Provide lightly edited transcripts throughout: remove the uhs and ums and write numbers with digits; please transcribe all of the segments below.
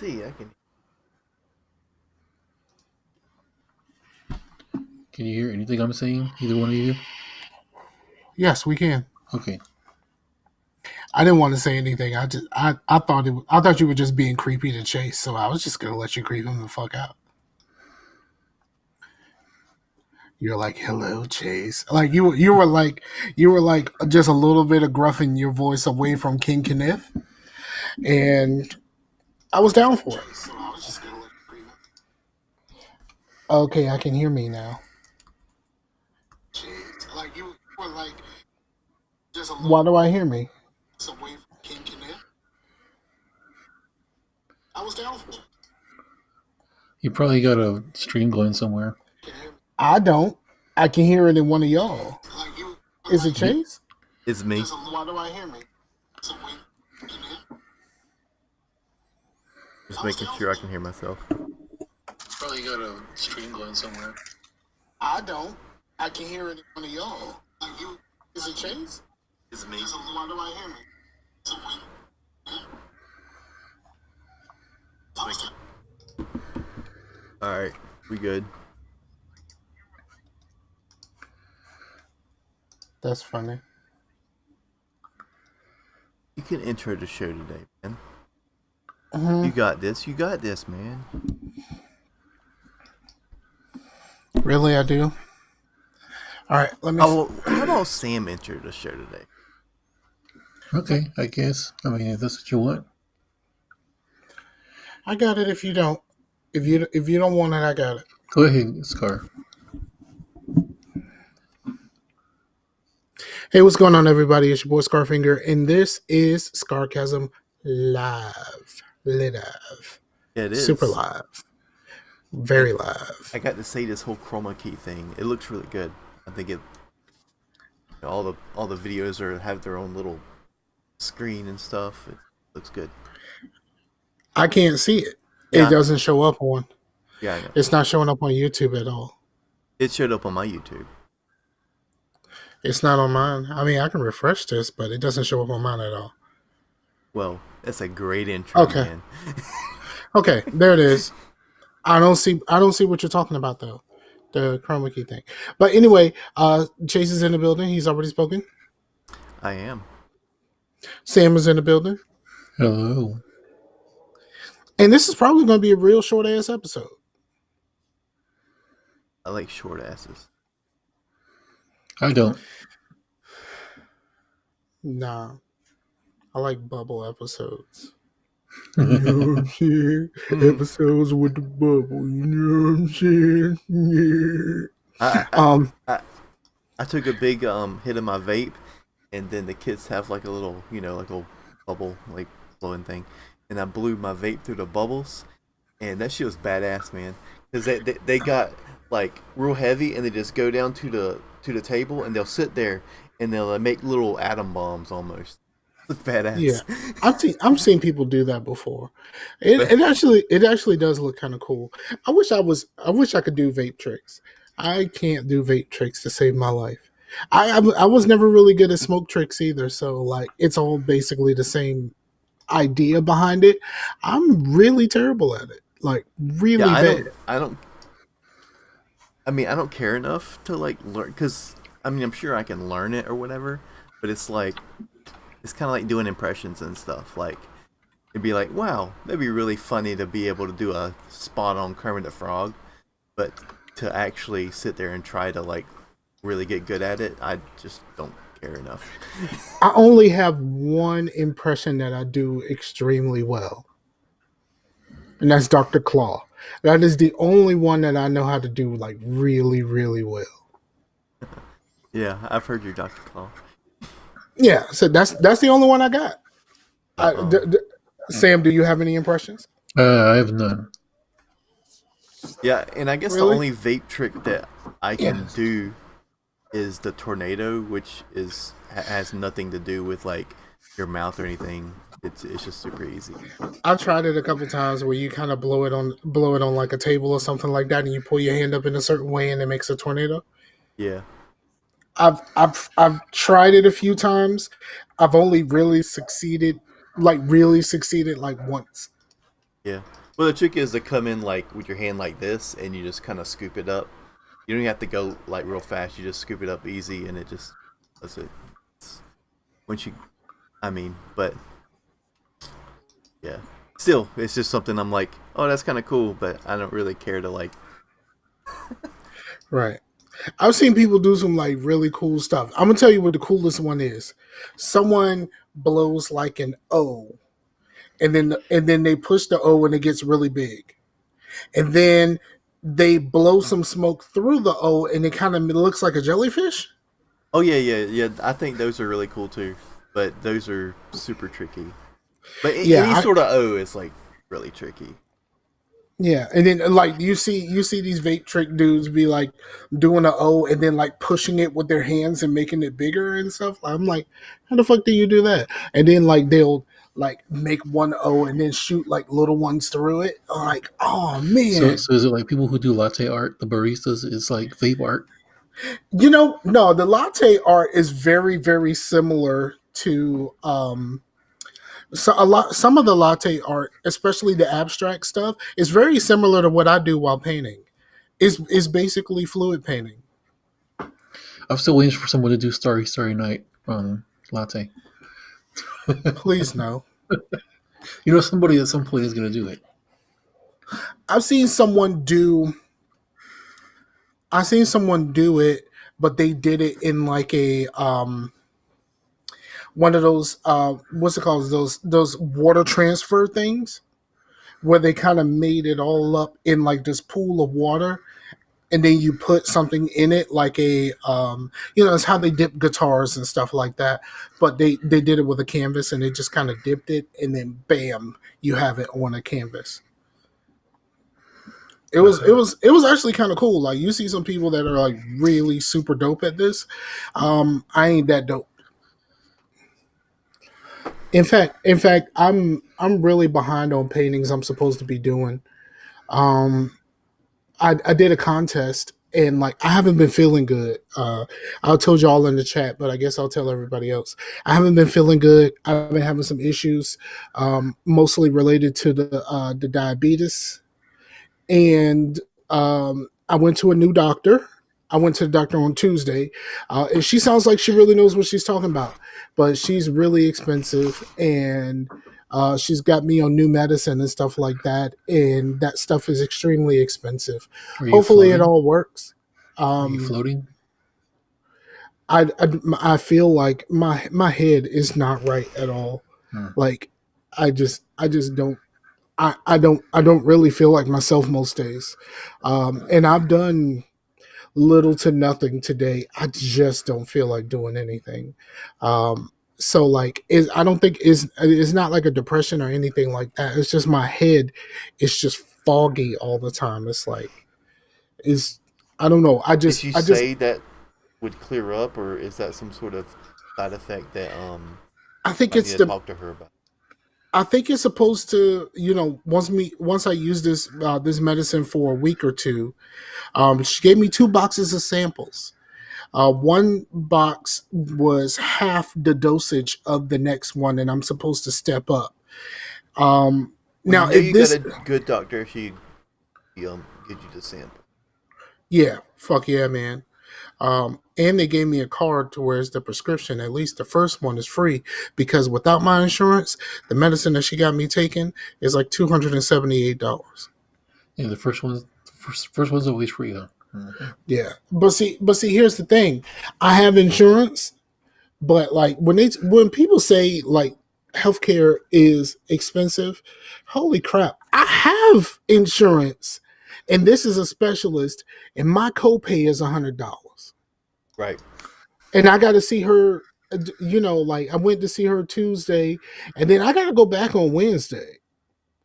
see. I can. Can you hear anything I'm saying? Either one of you? Yes, we can. Okay. I didn't want to say anything. I thought you were just being creepy to Chase, so I was just gonna let you creep him the fuck out. You're like, hello, Chase. Like you were like just a little bit of gruffing your voice away from King Kenneth, and I was down for it. So I was just gonna let you creep him. Okay, I can hear me now. Chase, like you were like just a little. Why do I hear me? Away from King Kenneth. I was down for it. You probably got a stream going somewhere. I don't. I can hear it in one of y'all. Is it Chase? It's me. Why do I hear me? Just making sure I can hear myself. Probably got a stream going somewhere. I don't. I can hear it in one of y'all. Is it Chase? It's me. Why do I hear me? Alright, we good. That's funny. You can intro the show today, man. Mm-hmm. You got this. You got this, man. Really, I do. All right, let me. Oh, how about Sam intro the show today? Okay, I guess. I mean, if that's what you want. I got it. If you don't, if you don't want it, I got it. Go ahead, Scar. Hey, what's going on, everybody? It's your boy Scarfinger, and this is Scarcasm Live. Yeah, it is. Super live. Very live. I got to say this whole chroma key thing. It looks really good. I think it. All the videos have their own little screen and stuff. It looks good. I can't see it. Yeah. It doesn't show up on. Yeah, I know. It's not showing up on YouTube at all. It showed up on my YouTube. It's not on mine. I mean, I can refresh this, but it doesn't show up on mine at all. Well, that's a great intro, Okay. man. Okay, there it is. I don't see what you're talking about though. The chroma key thing. But anyway, Chase is in the building. He's already spoken. I am. Sam is in the building. Hello. And this is probably going to be a real short ass episode. I like short asses. I don't. Nah. I like bubble episodes. You know what I'm saying? Episodes with the bubble. You know what I'm saying? Yeah. I took a big hit of my vape, and then the kids have like a little, like a little bubble, like blowing thing, and I blew my vape through the bubbles, and that shit was badass, man. Because they got like real heavy, and they just go down to the table, and they'll sit there, and they'll make little atom bombs almost. Badass. Yeah, I've seen people do that before. It actually does look kind of cool. I wish I could do vape tricks. I can't do vape tricks to save my life. I was never really good at smoke tricks either. So like it's all basically the same idea behind it. I'm really terrible at it. Like really bad. I don't care enough to like learn because I'm sure I can learn it or whatever, but it's like. It's kind of like doing impressions and stuff. Like, it'd be like, wow, that'd be really funny to be able to do a spot on Kermit the Frog. But to actually sit there and try to, like, really get good at it, I just don't care enough. I only have one impression that I do extremely well. And that's Dr. Claw. That is the only one that I know how to do, like, really, really well. Yeah, I've heard your Dr. Claw. Yeah, so that's the only one I got. Sam, do you have any impressions? I have none. Yeah, and I guess Really? the only vape trick that I can do is the tornado, which has nothing to do with like your mouth or anything. It's just super easy. I've tried it a couple times where you kind of blow it on like a table or something like that, and you pull your hand up in a certain way, and it makes a tornado. Yeah. I've tried it a few times. I've only really succeeded like once. Yeah. Well, the trick is to come in like with your hand like this, and you just kind of scoop it up. You don't even have to go like real fast. You just scoop it up easy, and it just does it. It's, once you, I mean, but yeah. Still, it's just something I'm like, oh, that's kind of cool, but I don't really care to like. Right. I've seen people do some like really cool stuff. I'm gonna tell you what the coolest one is. Someone blows like an O, and then they push the O and it gets really big, and then they blow some smoke through the O and it kind of looks like a jellyfish. Oh yeah. I think those are really cool too, but those are super tricky. But Yeah, any sort of O is like really tricky. yeah, and then like you see these vape trick dudes be like doing a O and then like pushing it with their hands and making it bigger and stuff. I'm like, how the fuck do you do that? And then like they'll like make one O and then shoot like little ones through it. I'm like, oh So, man, so is it like people who do latte art, the baristas? It's like vape art. no, the latte art is very very similar to some of the latte art, especially the abstract stuff, is very similar to what I do while painting. Is basically fluid painting. I'm still waiting for someone to do Starry Starry Night latte. Please no. You know, somebody at some point is going to do it. I've seen someone do it, but they did it in like a one of those what's it called, those water transfer things where they kind of made it all up in like this pool of water, and then you put something in it like a it's how they dip guitars and stuff like that, but they did it with a canvas and they just kind of dipped it and then bam, you have it on a canvas. It was actually kind of cool. Like you see some people that are like really super dope at this. I ain't that dope. In fact, I'm really behind on paintings I'm supposed to be doing. Um, I did a contest and like I haven't been feeling good. I told y'all in the chat, but I guess I'll tell everybody else. I haven't been feeling good. I've been having some issues, mostly related to the diabetes, and I went to a new doctor. I went to the doctor on Tuesday, and she sounds like she really knows what she's talking about, but she's really expensive, and she's got me on new medicine and stuff like that, and that stuff is extremely expensive. Are you Hopefully, it floating? all works. Are you floating? I feel like my head is not right at all. Like I just don't. I don't really feel like myself most days, and I've done little to nothing today. I just don't feel like doing anything. So like, I don't think it's not like a depression or anything like that. It's just my head is just foggy all the time. It's like is I don't know. Did you say that would clear up, or is that some sort of side effect that I think I need it's to talk to her about? I think it's supposed to, once I use this medicine for a week or two, she gave me 2 boxes of samples. One box was half the dosage of the next one, and I'm supposed to step up. Now, Well, you this, got a good doctor. She gives you the sample. yeah, fuck yeah, man. And they gave me a card to where it's the prescription. At least the first one is free because without my insurance, the medicine that she got me taking is like $278. Yeah, the first one's always free though. Mm-hmm. Yeah, but see, here's the thing: I have insurance, but like when people say like healthcare is expensive, holy crap! I have insurance, and this is a specialist, and my copay is $100. Right. And I got to see her. Like I went to see her Tuesday, and then I got to go back on Wednesday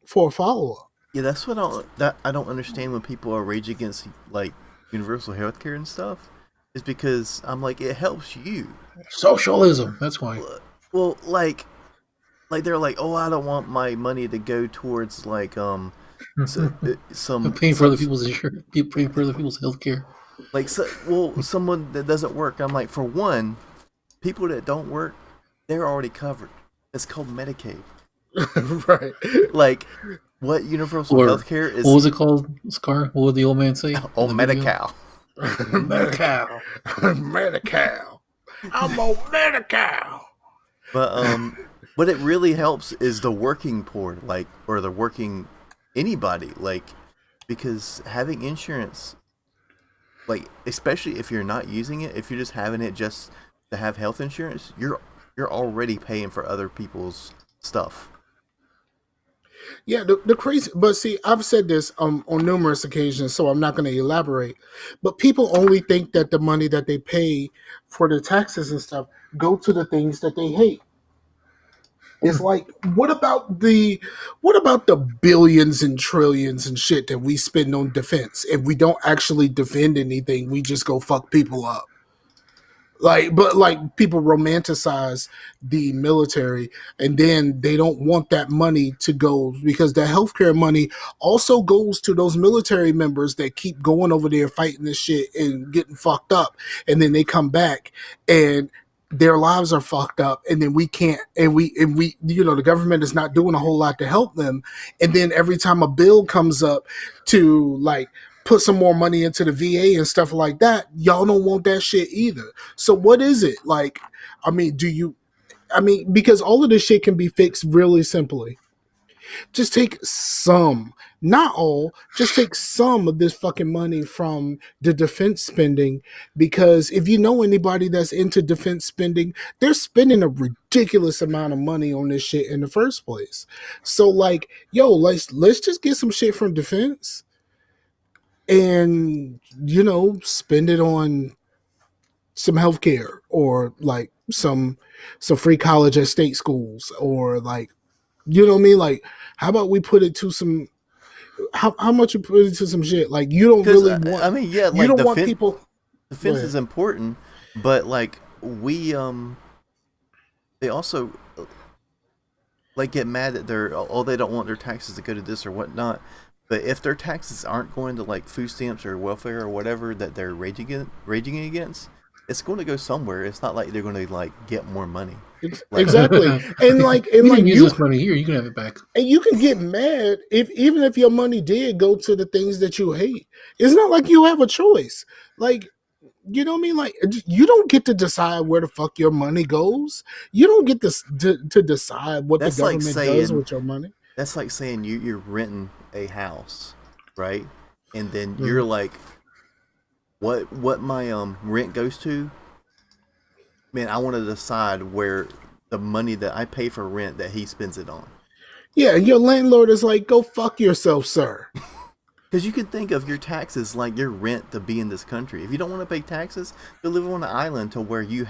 for a follow up. Yeah, that's what I don't understand when people are rage against like universal healthcare and stuff. Is because I'm like, it helps you. Socialism. That's why. Well, like they're like, oh, I don't want my money to go towards like some Paying for other people's insurance, paying for other people's healthcare. like someone that doesn't work. I'm like, for one, people that don't work, they're already covered. It's called Medicaid. Right. Like, what universal Or healthcare is? what was it called? Scar? What would the old man say? Oh, in the video? Medi-Cal. Medi-Cal. Medi-Cal. I'm on Medi-Cal. But what it really helps is the working poor, like, or the working anybody, like, because having insurance, like, especially if you're not using it, if you're just having it just to have health insurance, you're already paying for other people's stuff. Yeah, the crazy, but see, I've said this on numerous occasions, so I'm not going to elaborate. But people only think that the money that they pay for their taxes and stuff go to the things that they hate. It's like, what about the billions and trillions and shit that we spend on defense? If we don't actually defend anything, we just go fuck people up. But people romanticize the military, and then they don't want that money to go, because the healthcare money also goes to those military members that keep going over there fighting this shit and getting fucked up, and then they come back and their lives are fucked up, and then we can't, and we the government is not doing a whole lot to help them, and then every time a bill comes up to like put some more money into the VA and stuff like that, y'all don't want that shit either. So what is it? Like, because all of this shit can be fixed really simply. Just take some, not all, just take some of this fucking money from the defense spending, because if you know anybody that's into defense spending, they're spending a ridiculous amount of money on this shit in the first place. So like, yo, let's just get some shit from defense and spend it on some healthcare, or like some free college at state schools, or like, you know what I mean? Like, how about we put it to some, how much you put into some shit? Like, you don't really want, I mean, yeah, you like don't want people. defense is important, but like we they also like get mad that they don't want their taxes to go to this or whatnot. But if their taxes aren't going to like food stamps or welfare or whatever that they're raging against, it's going to go somewhere. It's not like they're going to like get more money. Exactly. And you can use this money here, you can have it back. And you can get mad even if your money did go to the things that you hate. It's not like you have a choice. Like, you know what I mean? Like, you don't get to decide where the fuck your money goes. You don't get to decide what the government does with your money. That's like saying you're renting a house, right? And then you're like, what my rent goes to? Man, I want to decide where the money that I pay for rent that he spends it on. Yeah, your landlord is like, go fuck yourself, sir. Because you can think of your taxes like your rent to be in this country. If you don't want to pay taxes, you live on an island to where you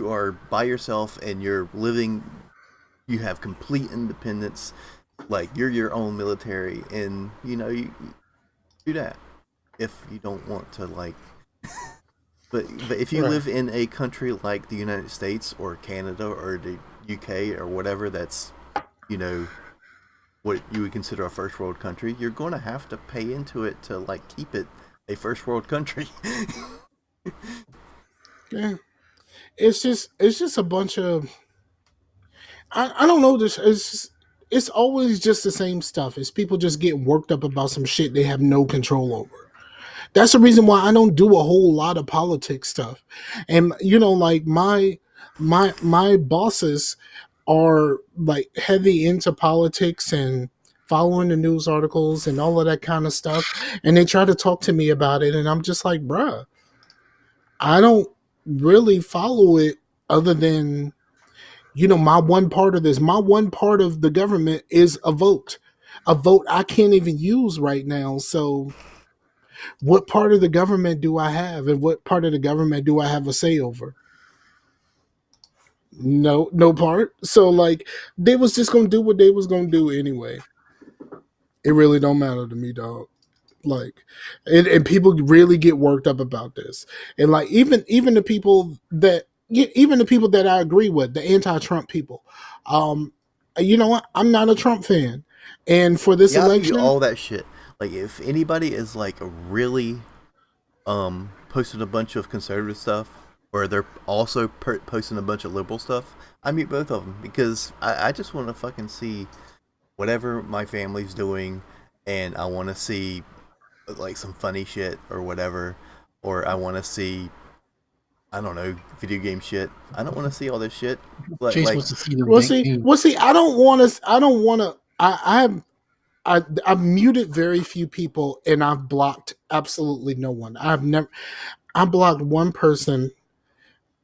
are by yourself and you're living. You have complete independence, like you're your own military, and you do that if you don't want to like. But if you live in a country like the United States or Canada or the UK or whatever, that's what you would consider a first world country, you're going to have to pay into it to like keep it a first world country. Yeah, it's just a bunch of. I don't know. It's always just the same stuff. It's people just getting worked up about some shit they have no control over. That's the reason why I don't do a whole lot of politics stuff. And like my bosses are like heavy into politics and following the news articles and all of that kind of stuff. And they try to talk to me about it, and I'm just like, bruh, I don't really follow it other than my one part of this. My one part of the government is a vote I can't even use right now. So what part of the government do I have, and what part of the government do I have a say over? No part. So like, they was just gonna do what they was gonna do anyway. It really don't matter to me, dog. Like, and people really get worked up about this, and like even the people that I agree with, the anti-Trump people. You know what? I'm not a Trump fan, and for this election, all that shit. Like, if anybody is like really posting a bunch of conservative stuff, or they're also posting a bunch of liberal stuff, I mute both of them because I just want to fucking see whatever my family's doing, and I want to see like some funny shit or whatever, or I want to see, I don't know, video game shit. I don't want to see all this shit. Chase Like wants to see them. Well, see, I don't want to. I don't want to. I've muted very few people, and I've blocked absolutely no one. I blocked one person.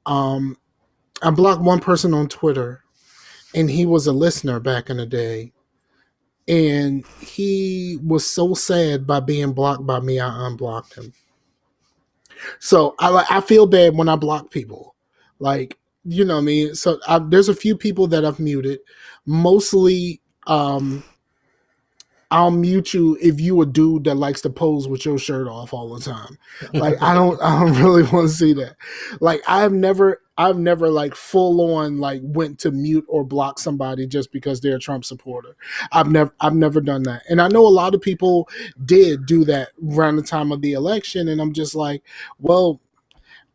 I blocked one person on Twitter, and he was a listener back in the day. And he was so sad by being blocked by me, I unblocked him. So I feel bad when I block people. Like, you know what I mean? So there's a few people that I've muted. Mostly, I'll mute you if you a dude that likes to pose with your shirt off all the time. Like I don't really want to see that. Like I've never like full on like went to mute or block somebody just because they're a Trump supporter. I've never done that. And I know a lot of people did do that around the time of the election, and I'm just like, well,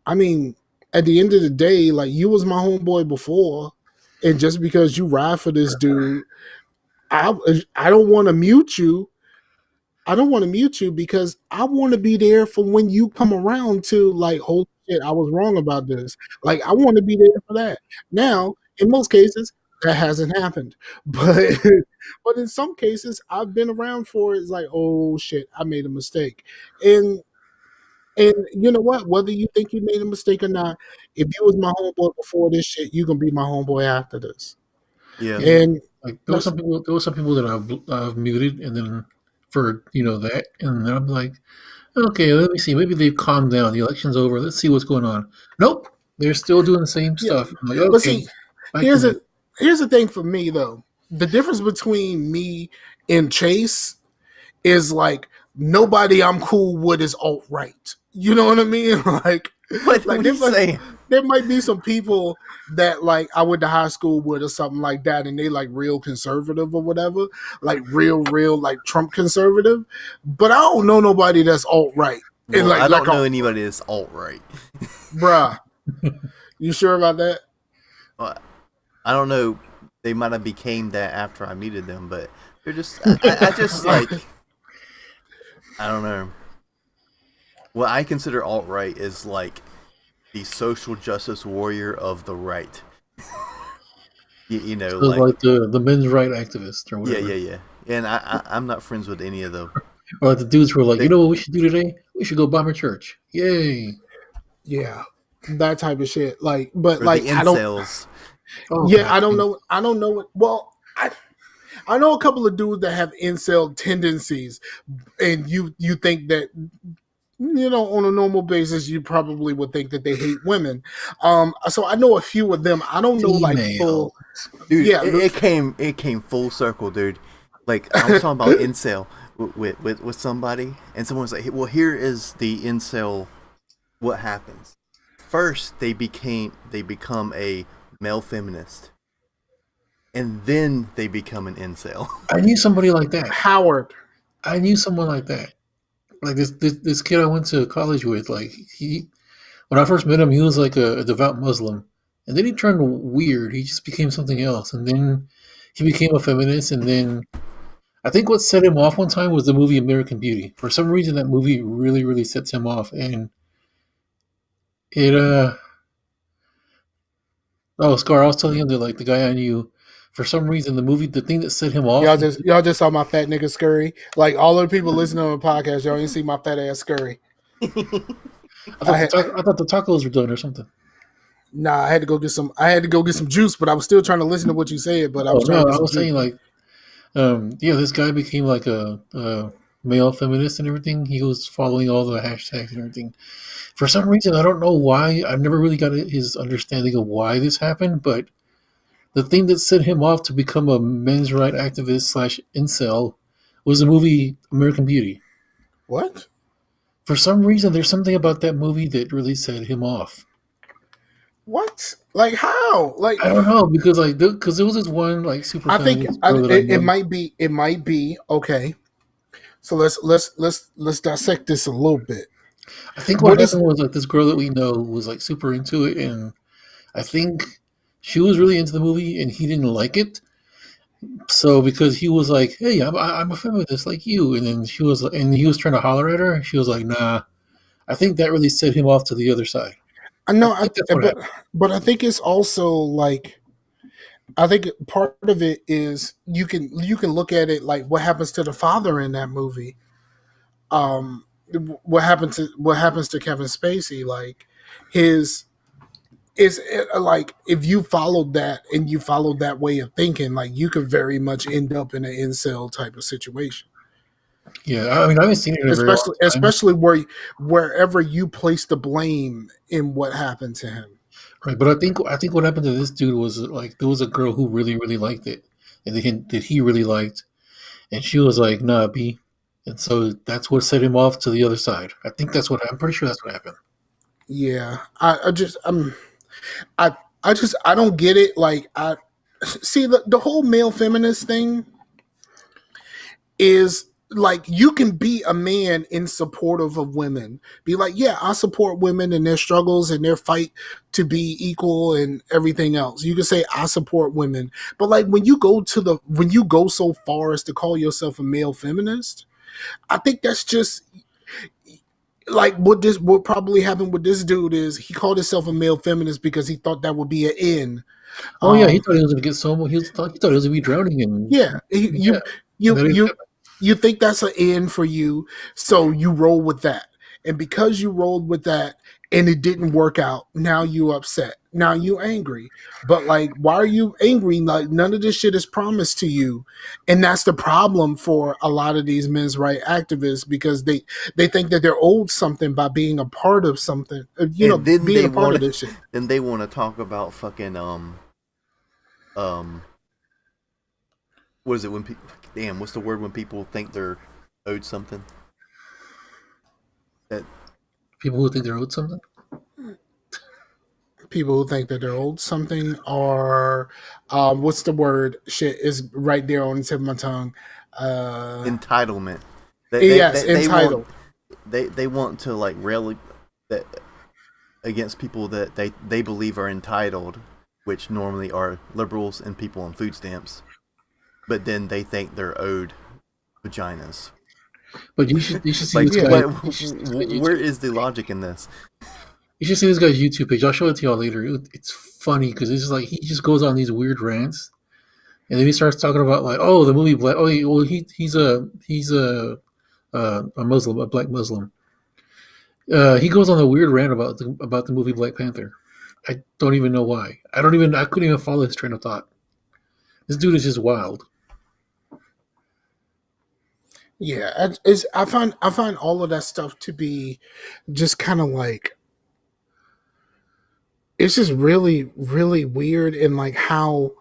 I mean, at the end of the day, like you was my homeboy before, and just because you ride for this dude, I don't want to mute you. I don't want to mute you because I want to be there for when you come around to like, holy shit, I was wrong about this. Like, I want to be there for that. Now, in most cases, that hasn't happened. But but in some cases, I've been around for it's like, oh shit, I made a mistake. And you know what? Whether you think you made a mistake or not, if you was my homeboy before this shit, you gonna be my homeboy after this. yeah, And Like there were some people that I've muted, and then for that, and then I'm like, okay, let me see, maybe they've calmed down. The election's over. Let's see what's going on. Nope, they're still doing the same stuff. I'm like, okay, but see, here's the thing for me though. The difference between me and Chase is like nobody I'm cool with is alt-right. You know what I mean? Like what are you saying? There might be some people that like I went to high school with or something like that, and they like real conservative or whatever, like real like Trump conservative. But I don't know nobody that's alt-right. Well, like, I don't know anybody that's alt-right. Bruh. You sure about that? Well, I don't know. They might have became that after I muted them, but they're just I just like, I don't know. What I consider alt-right is like the social justice warrior of the right. you know, so like the men's right activist or whatever. Yeah. And I'm not friends with any of them. Or like the dudes who are like, you know what we should do today? We should go bomb a church. Yay! Yeah, that type of shit. Like, but or like the incels. I don't know. I don't know. Well, I know a couple of dudes that have incel tendencies, and you think that, on a normal basis, you probably would think that they hate women. So I know a few of them. I don't know like full. Dude, yeah, it came full circle, dude. Like I was talking about incel with somebody, and someone was like, "Well, here is the incel. What happens? First, they become a male feminist, and then they become an incel." I knew somebody like that. Howard. I knew someone like that. Like this kid I went to college with. Like when I first met him, he was like a devout Muslim, and then he turned weird. He just became something else, and then he became a feminist. And then I think what set him off one time was the movie American Beauty. For some reason, that movie really, really sets him off, and it oh, Scar, I was telling him that like the guy I knew, for some reason the thing that set him off. Y'all just saw my fat nigga scurry. Like all the people listening on the podcast, y'all ain't see my fat ass scurry. I thought the tacos were done or something. Nah, I had to go get some juice, but I was still trying to listen to what you said. But I was saying like, this guy became like a male feminist and everything. He was following all the hashtags and everything. For some reason, I don't know why. I've never really got his understanding of why this happened, but the thing that set him off to become a men's right activist / incel was the movie American Beauty. What? For some reason, there's something about that movie that really set him off. What? Like how? Like I don't know because there was this one like super. I think it might be okay. So let's dissect this a little bit. I think what happened was like this girl that we know was like super into it, and I think she was really into the movie and he didn't like it. So because he was like, "Hey, I'm a feminist like you," and then and he was trying to holler at her, and she was like, "Nah." I think that really set him off to the other side. I I know, think that's what happened. but I think it's also like I think part of it is you can look at it like what happens to the father in that movie. Um, what happens to Kevin Spacey? Like his is like if you followed that and you followed that way of thinking, like you could very much end up in an incel type of situation. Yeah, I mean, I haven't seen it in a very long time. Especially wherever you place the blame in what happened to him. Right, but I think what happened to this dude was like there was a girl who really really liked it, and that he really liked, and she was like, "Nah, B," and so that's what set him off to the other side. I'm pretty sure that's what happened. Yeah, I just I I don't get it. Like I see the whole male feminist thing is like you can be a man in supportive of women. Be like, yeah, I support women and their struggles and their fight to be equal and everything else. You can say I support women. But like when you go so far as to call yourself a male feminist, I think that's just like what probably happened with this dude is he called himself a male feminist because he thought that would be an in. Oh yeah, he thought he was gonna get someone. He thought he was gonna be drowning, and Yeah, yeah, and you that didn't you happen. you think that's an end for you, so you roll with that. And because you rolled with that and it didn't work out, now you upset. Now you angry. But like, why are you angry? Like none of this shit is promised to you. And that's the problem for a lot of these men's right activists because they think that they're owed something by being a part of something. And then Being they a part want of this shit. then they want to talk about fucking what is it when people damn what's the word when people think they're owed something? That People who think they're owed something. People who think that they're owed something are what's the word? Shit is right there on the tip of my tongue. entitlement. Yes, They want entitled. they want to like rail that against people that they believe are entitled, which normally are liberals and people on food stamps. But then they think they're owed vaginas. But you should see Like this Yeah. guy. what? You should see this guy Where YouTube. is the logic in this? You should see this guy's YouTube page. I'll show it to y'all later. It's funny because it's just like he just goes on these weird rants, and then he starts talking about like, oh, the movie Black. Oh, he's a Muslim, a black Muslim. He goes on a weird rant about the movie Black Panther. I don't even know why. I couldn't even follow his train of thought. This dude is just wild. Yeah, I find all of that stuff to be just kind of like it's just really really weird and like how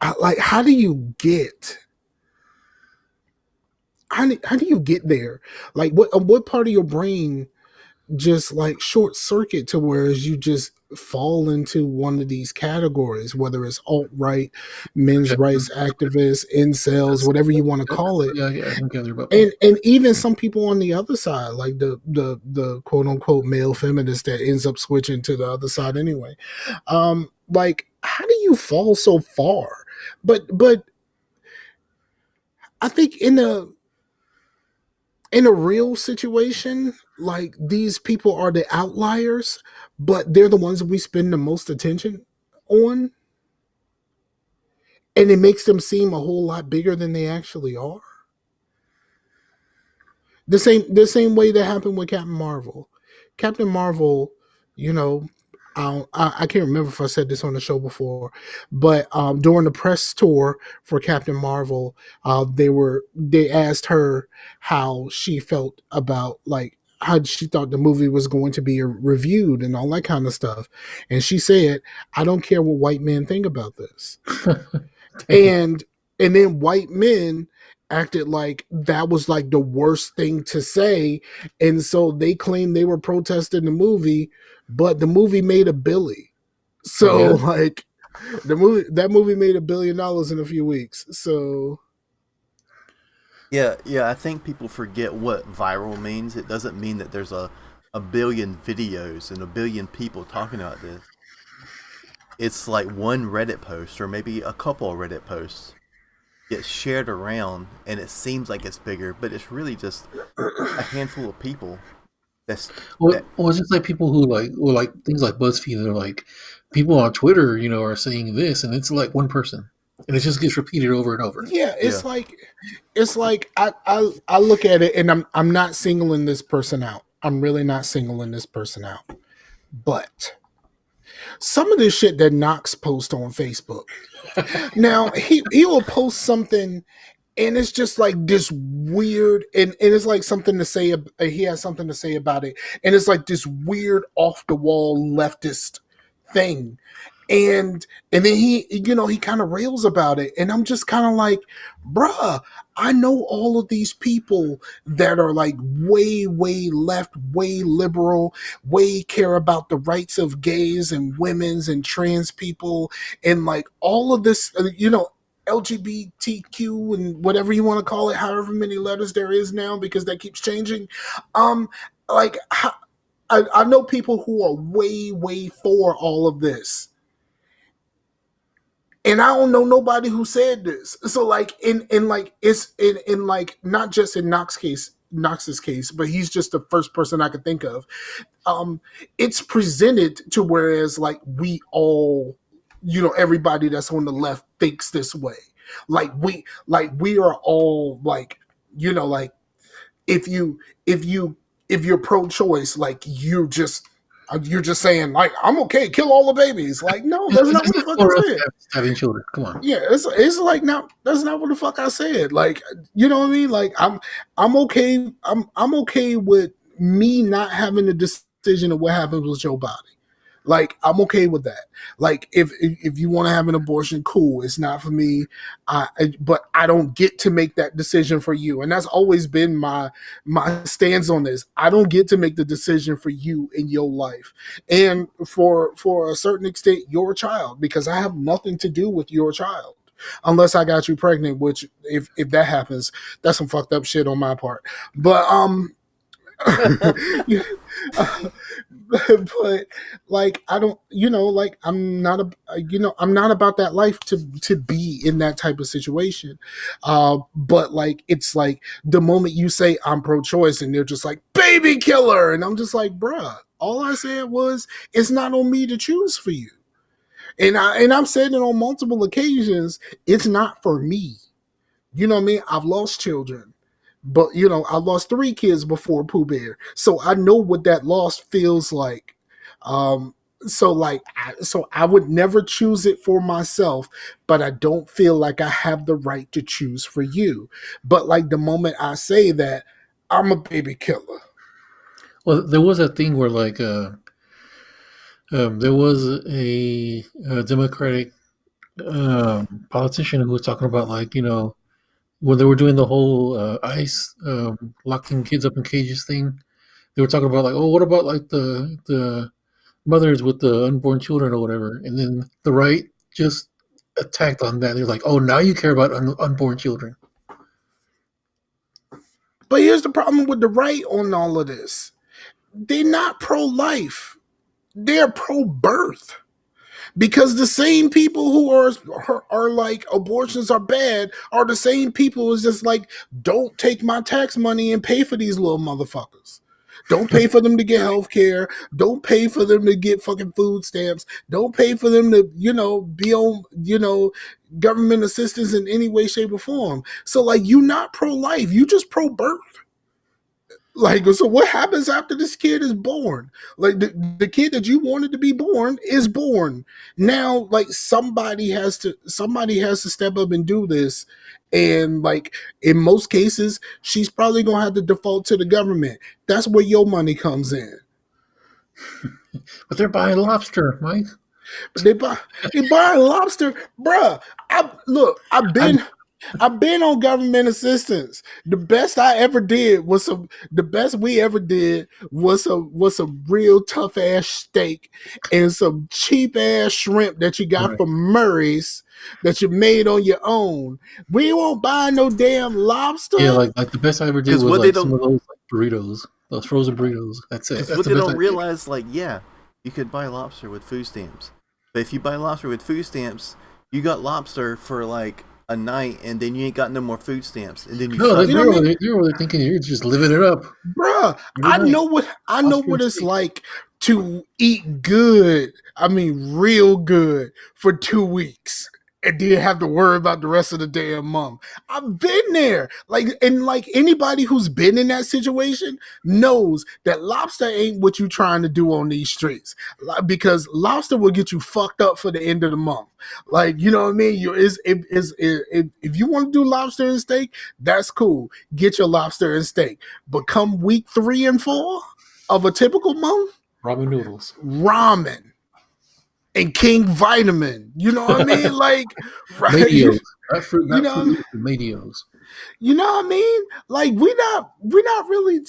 do you get how do you get there? Like what part of your brain just like short circuit to whereas you just fall into one of these categories, whether it's alt right, men's Yeah, rights activists, incels, whatever you want to call it. yeah, I can gather about that. And even some people on the other side, like the quote unquote male feminist that ends up switching to the other side anyway. Like how do you fall so far? But I think in a real situation, like these people are the outliers, but they're the ones that we spend the most attention on, and it makes them seem a whole lot bigger than they actually are. The same way that happened with Captain Marvel. Captain Marvel, you know, I can't remember if I said this on the show before, but during the press tour for Captain Marvel, they asked her how she felt about like how she thought the movie was going to be reviewed and all that kind of stuff, and she said, "I don't care what white men think about this." and and then white men acted like that was like the worst thing to say, and so they claimed they were protesting the movie, but the movie made a billy. Oh yeah. So like that movie made $1 billion in a few weeks. So Yeah. I think people forget what viral means. It doesn't mean that there's a billion videos and a billion people talking about this. it's like one Reddit post or maybe a couple of Reddit posts gets shared around, and it seems like it's bigger, but it's really just a handful of people. That's Well, it's just like people who like things like BuzzFeed. They're like people on Twitter, are saying this, and it's like one person, and it just gets repeated over and over. Yeah, it's like I look at it, and I'm not singling this person out. I'm really not singling this person out, but some of this shit that Knox posts on Facebook. Now he will post something, and it's just like this weird, and it's like something to say. He has something to say about it, and it's like this weird off the wall leftist thing. And then he kind of rails about it, and I'm just kind of like, bruh, I know all of these people that are like way left, way liberal, way care about the rights of gays and women's and trans people, and like all of this, LGBTQ and whatever you want to call it, however many letters there is now, because that keeps changing. Like I know people who are way for all of this. And I don't know nobody who said this. So like in like not just in Knox's case, but he's just the first person I could think of. It's presented to whereas like we all, everybody that's on the left thinks this way. Like we are all like, like if you're pro-choice, like you're just saying like I'm okay, kill all the babies. Like no, that's not what the fuck I said. Having children, come on. Yeah, it's like no, that's not what the fuck I said. Like you know what I mean? Like I'm okay. I'm okay with me not having the decision of what happens with your body. Like I'm okay with that. Like if you want to have an abortion, cool. It's not for me. But I don't get to make that decision for you, and that's always been my stance on this. I don't get to make the decision for you in your life, and for a certain extent, your child, because I have nothing to do with your child. Unless I got you pregnant, which if that happens, that's some fucked up shit on my part. But but like I don't, like I'm not about that life to be in that type of situation. But like it's like the moment you say I'm pro-choice and they're just like baby killer, and I'm just like, bruh, all I said was it's not on me to choose for you. And I've said it on multiple occasions, it's not for me. You know what I mean? I've lost children. But, I lost 3 kids before Pooh Bear. So I know what that loss feels like. So I would never choose it for myself, but I don't feel like I have the right to choose for you. But like the moment I say that, I'm a baby killer. Well, there was a thing where like there was a Democratic politician who was talking about like, when they were doing the whole ICE locking kids up in cages thing, they were talking about like, oh, what about like the mothers with the unborn children or whatever? And then the right just attacked on that. They're like, oh, now you care about unborn children. But here's the problem with the right on all of this. They're not pro-life. They're pro-birth. Because the same people who are like abortions are bad are the same people who's just like, don't take my tax money and pay for these little motherfuckers. Don't pay for them to get health care. Don't pay for them to get fucking food stamps. Don't pay for them to, be on, government assistance in any way, shape, or form. So like, you're not pro-life. You just pro-birth. Like, so what happens after this kid is born? Like the kid that you wanted to be born is born. Now, like somebody has to step up and do this. And like in most cases, she's probably gonna have to default to the government. That's where your money comes in. But they're buying lobster, Mike. But they buying lobster, bruh. I've been on government assistance. The best we ever did was some real tough ass steak and some cheap ass shrimp that you got from Murray's that you made on your own. We won't buy no damn lobster. Yeah, like the best I ever did was like some of those like burritos, those frozen burritos. That's it. That's what they don't realize. Like, yeah, you could buy lobster with food stamps. But if you buy lobster with food stamps, you got lobster for like a night, and then you ain't got no more food stamps, and then you No, suck. they're really thinking you're just living it up. Bruh, Every I night. know what it's steak. like to eat good. I mean, real good for 2 weeks. And then have to worry about the rest of the damn month. I've been there. Like anybody who's been in that situation knows that lobster ain't what you trying to do on these streets. Because lobster will get you fucked up for the end of the month. Like, you know what I mean? If you want to do lobster and steak, that's cool. Get your lobster and steak. But come week 3 and 4 of a typical month, Ramen noodles. ramen and King Vitamin. You know what I mean? Like, right? Medios. That fruit, You know what I mean? Medios. You know what I mean? Like, we're not really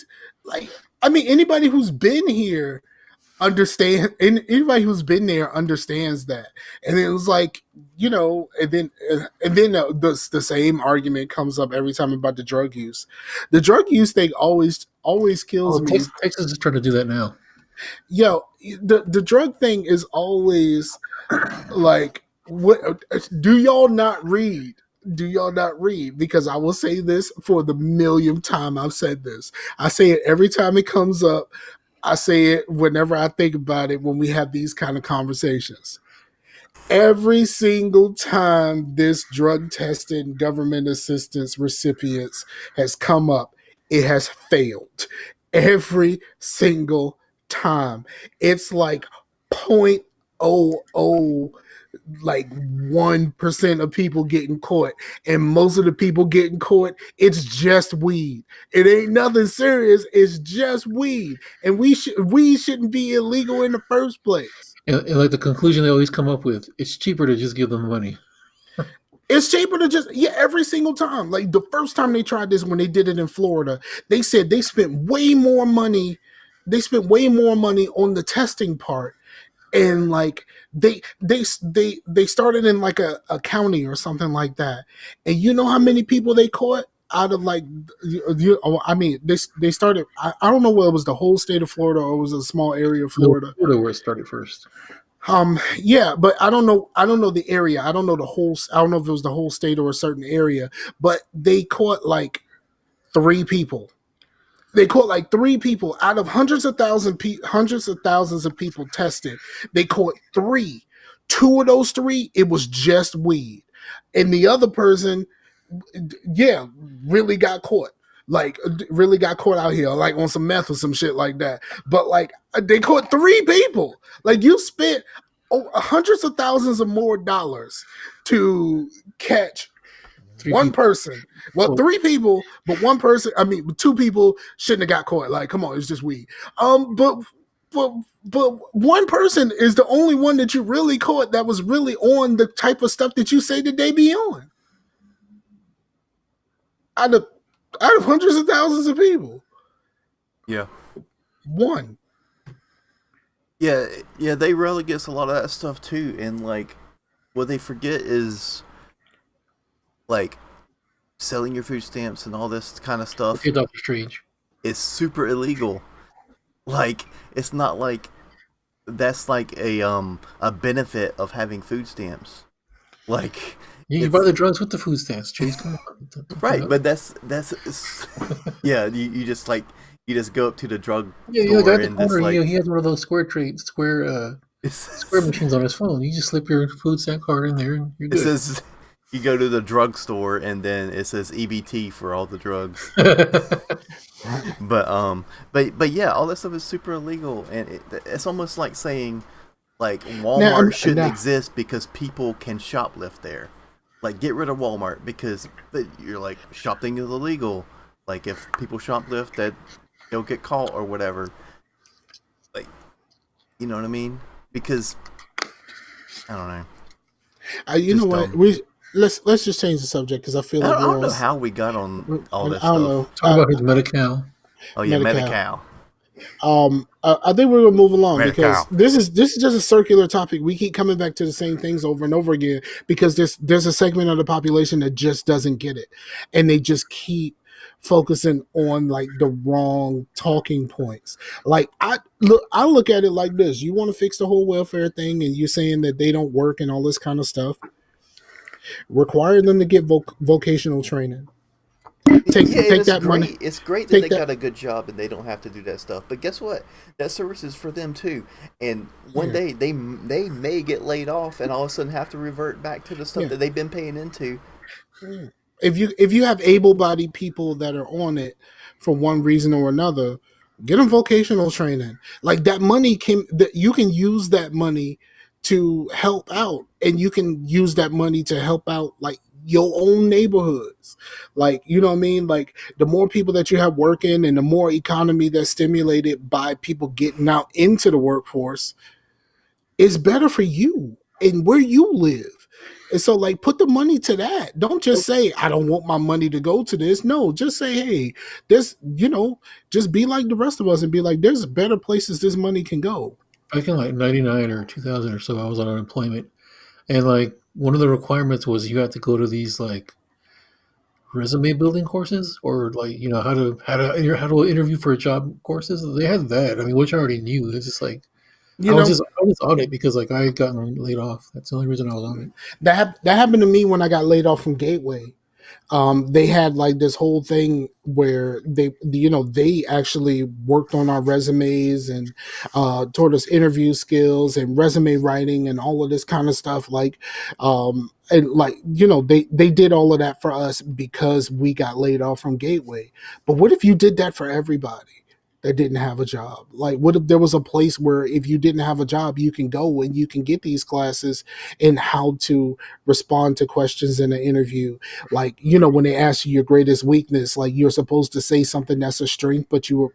like. I mean, anybody who's been here understand. Anybody who's been there understands that. And it was like, you know, and then the same argument comes up every time about the drug use. The drug use thing always kills me. Texas is trying to do that now. Yo, the drug thing is always like, what do y'all not read? Do y'all not read? Because I will say this for the millionth time I've said this. I say it every time it comes up. I say it whenever I think about it when we have these kind of conversations. Every single time this drug testing government assistance recipients has come up, it has failed. Every single time. It's like 0.00 like 1% of people getting caught, and most of the people getting caught, it's just weed. It ain't nothing serious. It's just weed, and weed shouldn't be illegal in the first place. And like the conclusion they always come up with, it's cheaper to just give them money. It's cheaper to just, every single time. Like the first time they tried this, when they did it in Florida, they said they spent way more money. They spent way more money on the testing part. And like they started in like a county or something like that. And you know how many people they caught out of like, I mean, they started, I don't know whether it was the whole state of Florida or it was a small area of Florida. Florida where it started first. Yeah, but I don't know the area. I don't know if it was the whole state or a certain area, but they caught like 3 people. They caught like 3 people out of hundreds of thousands of people tested. They caught 3. 2 of those 3, it was just weed, and the other person, really got caught. Like, really got caught out here, like on some meth or some shit like that. But like, they caught 3 people. Like, you spent hundreds of thousands of more dollars to catch 1 person. Well, 3 people, but 1 person. I mean, 2 people shouldn't have got caught. Like, come on, it's just weed. But 1 person is the only one that you really caught that was really on the type of stuff that you say that they be on. Out of hundreds of thousands of people. Yeah. 1. Yeah, they rarely gets a lot of that stuff too, and like, what they forget is, like, selling your food stamps and all this kind of stuff. Okay, Dr. Strange. It's super illegal. Like, it's not like that's like a benefit of having food stamps. Like, You buy the drugs with the food stamps, Chase. Come on. Right, but that's yeah. You just like, you just go up to the drug Yeah, store the guy at and the it's corner, like, he has one of those square machines on his phone. You just slip your food stamp card in there and you're it good. says, you go to the drugstore and then it says EBT for all the drugs. But yeah, all that stuff is super illegal, and it's almost like saying, like, Walmart shouldn't exist because people can shoplift there. Like, get rid of Walmart because you're like, shoplifting is illegal. Like, if people shoplift, that they'll get caught or whatever. Like, you know what I mean? Because I don't know. You know what? Let's just change the subject because I feel like I don't know how we got on all this stuff. I don't know. Talk about his Medi-Cal. Oh yeah, Medi-Cal. I think we're gonna move along Medi-Cal. because this is just a circular topic. We keep coming back to the same things over and over again because there's a segment of the population that just doesn't get it, and they just keep focusing on like the wrong talking points. Like I look at it like this: you want to fix the whole welfare thing, and you're saying that they don't work and all this kind of stuff. Require them to get vocational training. Yeah, and Take it's that money. great. It's great that Take they that. got a good job and they don't have to do that stuff. But guess what? That service is for them too. And one Yeah, day they may get laid off and all of a sudden have to revert back to the stuff yeah. that they've been paying into. Yeah. If you have able-bodied people that are on it for one reason or another, get them vocational training. Like that money can that you can use that money to help out, and you can use that money to help out like your own neighborhoods. Like you know what I mean? Like the more people that you have working, and the more economy that's stimulated by people getting out into the workforce, it's better for you and where you live. And so, like, put the money to that. Don't just say, I don't want my money to go to this. No, just say, hey, this, just be like the rest of us and be like, there's better places this money can go. Back in like 99 or 2000 or so, I was on unemployment. And like one of the requirements was you had to go to these like resume building courses or like, how to interview for a job courses. They had that. I mean, which I already knew. It's just like, You know, I was on it because like I had gotten laid off. That's the only reason I was on it. that happened to me when I got laid off from Gateway. They had like this whole thing where they actually worked on our resumes and taught us interview skills and resume writing and all of this kind of stuff. Like, and like they did all of that for us because we got laid off from Gateway. But what if you did that for everybody that didn't have a job? Like, what if there was a place where if you didn't have a job, you can go and you can get these classes in how to respond to questions in an interview? Like, when they ask you your greatest weakness, like you're supposed to say something that's a strength, but you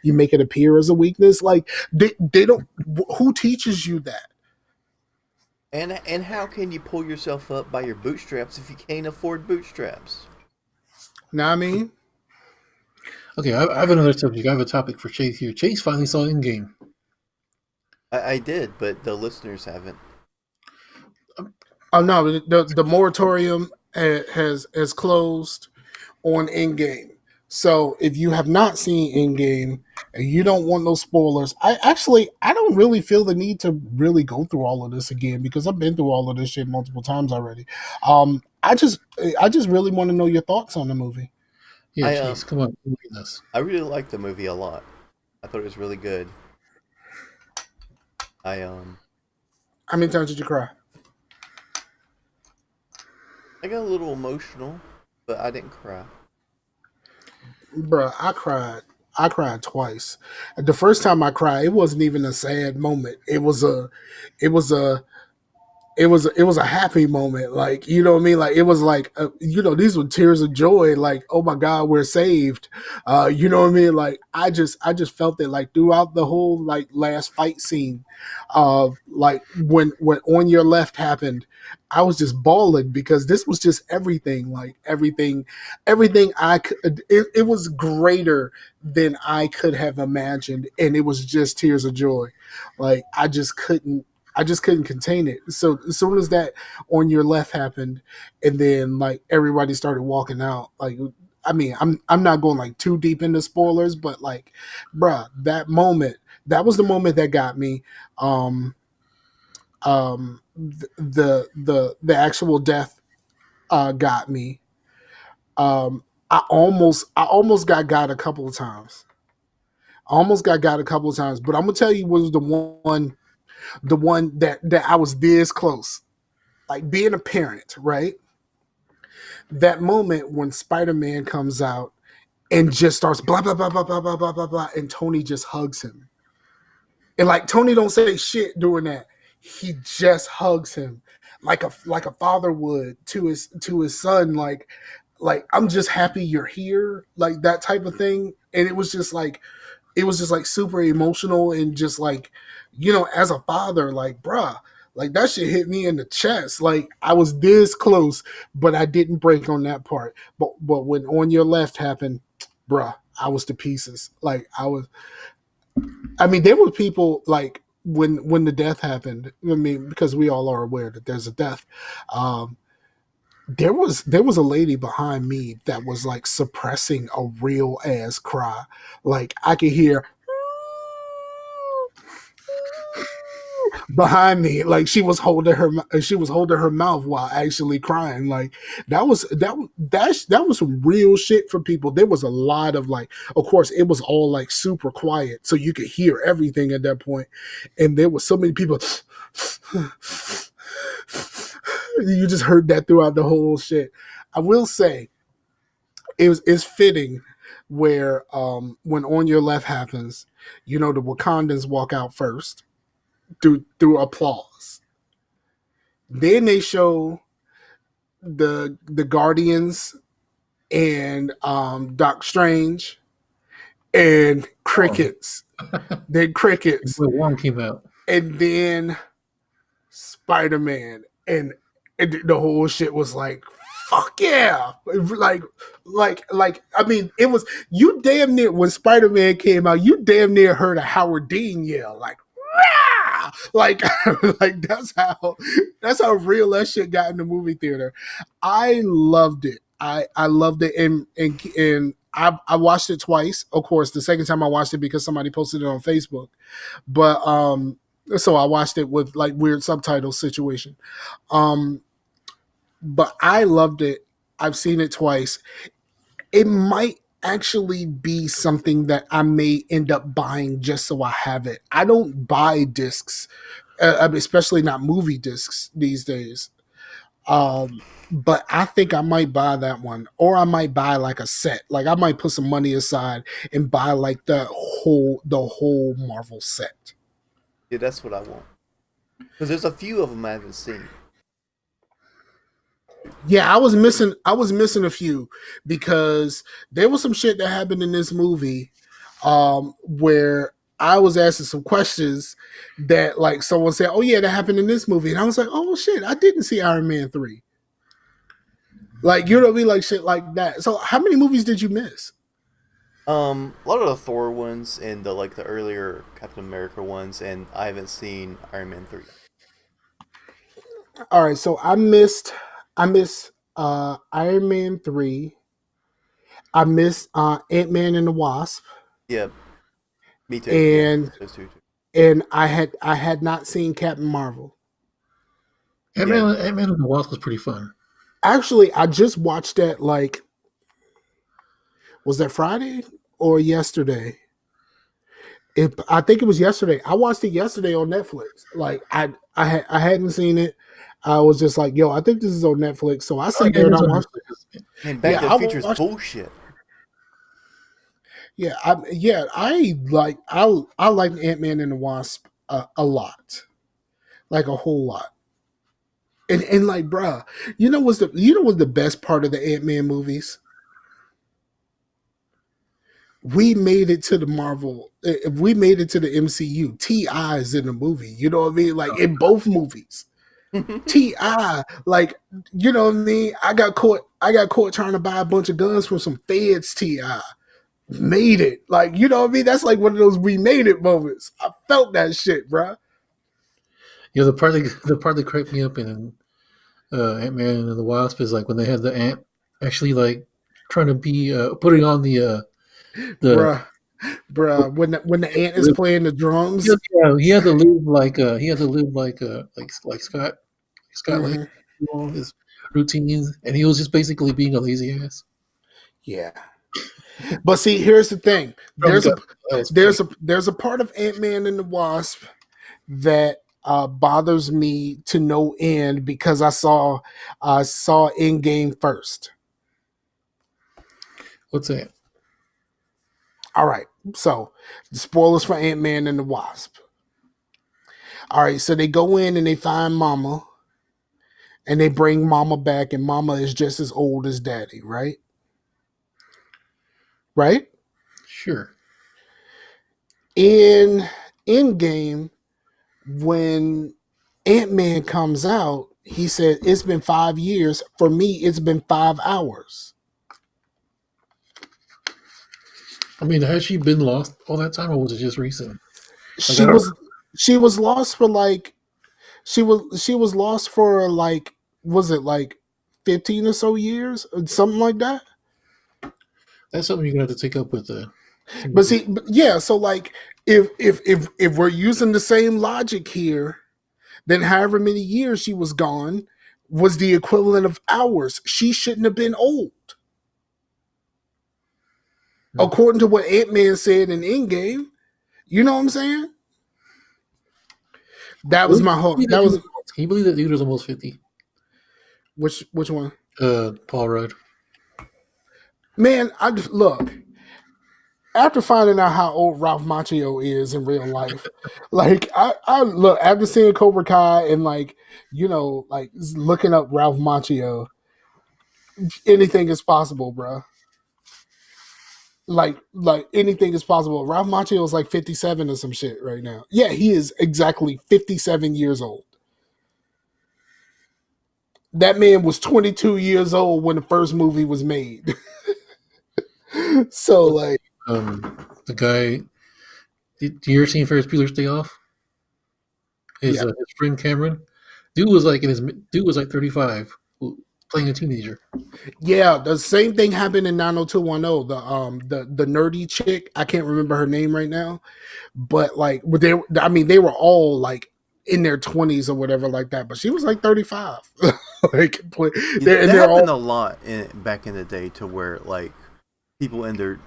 make it appear as a weakness. Like they don't. Who teaches you that? And how can you pull yourself up by your bootstraps if you can't afford bootstraps? Know what I mean? Okay, I have another subject. I have a topic for Chase here. Chase finally saw Endgame. I did, but the listeners haven't. Oh no, the moratorium has closed on Endgame. So if you have not seen Endgame and you don't want no spoilers, I don't really feel the need to really go through all of this again because I've been through all of this shit multiple times already. I just really want to know your thoughts on the movie. Yeah, I Chase, come on, read this. I really liked the movie a lot. I thought it was really good. I How many times did you cry? I got a little emotional, but I didn't cry. Bruh, I cried. I cried twice. The first time I cried, it wasn't even a sad moment. It was a it was a happy moment. Like, you know what I mean? Like, it was like, these were tears of joy. Like, oh my God, we're saved. You know what I mean? Like, I just felt it like throughout the whole like last fight scene. Like when On Your Left happened, I was just bawling because this was just everything. Like everything I could. It was greater than I could have imagined, and it was just tears of joy. Like I just couldn't contain it. So as soon as that On Your Left happened, and then like everybody started walking out, like I mean, I'm not going like too deep into spoilers, but like, bruh, that was the moment that got me. The actual death got me. I almost got a couple of times. I almost got a couple of times, but I'm gonna tell you was the one that I was this close. Like being a parent, right? That moment when Spider-Man comes out and just starts blah blah blah blah blah blah blah blah blah, and Tony just hugs him. And like Tony don't say shit during that. He just hugs him like a father would to his son, like I'm just happy you're here, like that type of thing. And it was just like super emotional and just like, as a father, like, bruh, like that shit hit me in the chest. Like I was this close, but I didn't break on that part. But when On Your Left happened, bruh, I was to pieces. Like I mean, there were people like when the death happened. I mean, because we all are aware that there's a death. Um, there was a lady behind me that was like suppressing a real ass cry. Like I could hear behind me, like she was holding her mouth while actually crying. Like that was some real shit for people. There was a lot of like, of course it was all like super quiet so you could hear everything at that point, and there was so many people you just heard that throughout the whole shit. I will say it's fitting where when On Your Left happens, the Wakandans walk out first through applause. Then they show the Guardians and Doc Strange and crickets. Then crickets. When one came out. And then Spider-Man. And the whole shit was like, fuck yeah. Like I mean, it was, you damn near, when Spider-Man came out, you damn near heard a Howard Dean yell, like, rah! Like like that's how real that shit got in the movie theater. I loved it. I loved it, and I watched it twice. Of course, the second time I watched it because somebody posted it on Facebook, but so I watched it with like weird subtitles situation. But I loved it. I've seen it twice. It might actually be something that I may end up buying just so I have it. I don't buy discs, especially not movie discs these days. But I think I might buy that one, or I might buy like a set. Like I might put some money aside and buy like the whole Marvel set. Yeah, that's what I want. Because there's a few of them I haven't seen. Yeah, I was missing a few because there was some shit that happened in this movie where I was asking some questions that like someone said, "Oh yeah, that happened in this movie," and I was like, "Oh shit, I didn't see Iron Man 3." Like, you know what I mean, like shit like that. So, how many movies did you miss? A lot of the Thor ones and the earlier Captain America ones, and I haven't seen Iron Man 3. All right, so I missed Iron Man 3. I missed Ant-Man and the Wasp. Yeah, me too. And yeah, those two too. and I had not seen Captain Marvel. Ant-Man and the Wasp was pretty fun. Actually, I just watched that, like, was that Friday or yesterday? I think it was yesterday. I watched it yesterday on Netflix. Like I hadn't seen it. I was just like, yo, I think this is on Netflix. So I sat there and I watched it. Man, Back to the Future is bullshit. Yeah, I like Ant-Man and the Wasp a lot, like a whole lot. And like, bruh, what's the best part of the Ant-Man movies? We made it to the Marvel. We made it to the MCU. T.I. is in the movie. You know what I mean? Like in both movies. T.I. like, you know what I mean? I got caught trying to buy a bunch of guns from some feds. T.I. made it. Like, you know what I mean? That's like one of those we made it moments. I felt that shit, bruh. Yeah, the part that cracked me up in Ant-Man and the Wasp is like when they had the ant actually like trying to be putting on the bruh. When the ant is playing the drums, yeah, he had to live like Scott mm-hmm. like all his routines, and he was just basically being a lazy ass. Yeah. But see, here's the thing. There's a part of Ant-Man and the Wasp that bothers me to no end because I saw Endgame first. What's that? All right. So, the spoilers for Ant-Man and the Wasp. All right, so they go in and they find Mama, and they bring Mama back, and Mama is just as old as Daddy, right? Right? Sure. In Endgame, when Ant-Man comes out, he said, "It's been 5 years. For me, it's been 5 hours." I mean, has she been lost all that time, or was it just recent? She was lost for like she was lost for like, was it like 15 or so years, something like that. That's something you're gonna have to take up with the. But see, yeah. So like, if we're using the same logic here, then however many years she was gone was the equivalent of hours. She shouldn't have been old, according to what Ant-Man said in Endgame. You know what I'm saying? That was my whole. That was. Can you believe that dude was almost 50? Which one? Paul Rudd. Man, I just look. After finding out how old Ralph Macchio is in real life, like I look after seeing Cobra Kai and like like looking up Ralph Macchio, anything is possible, bro. Like anything is possible. Ralph Macchio is like 57 or some shit right now. Yeah, he is exactly 57 years old. That man was 22 years old when the first movie was made. So like, the guy. Did you ever see Ferris Bueller's Day Off? His friend Cameron, dude was like 35, playing a teenager. Yeah, the same thing happened in 90210. The nerdy chick, I can't remember her name right now, but like they were all like in their 20s or whatever like that, but she was like 35. Like that happened a lot back in the day, to where like people in their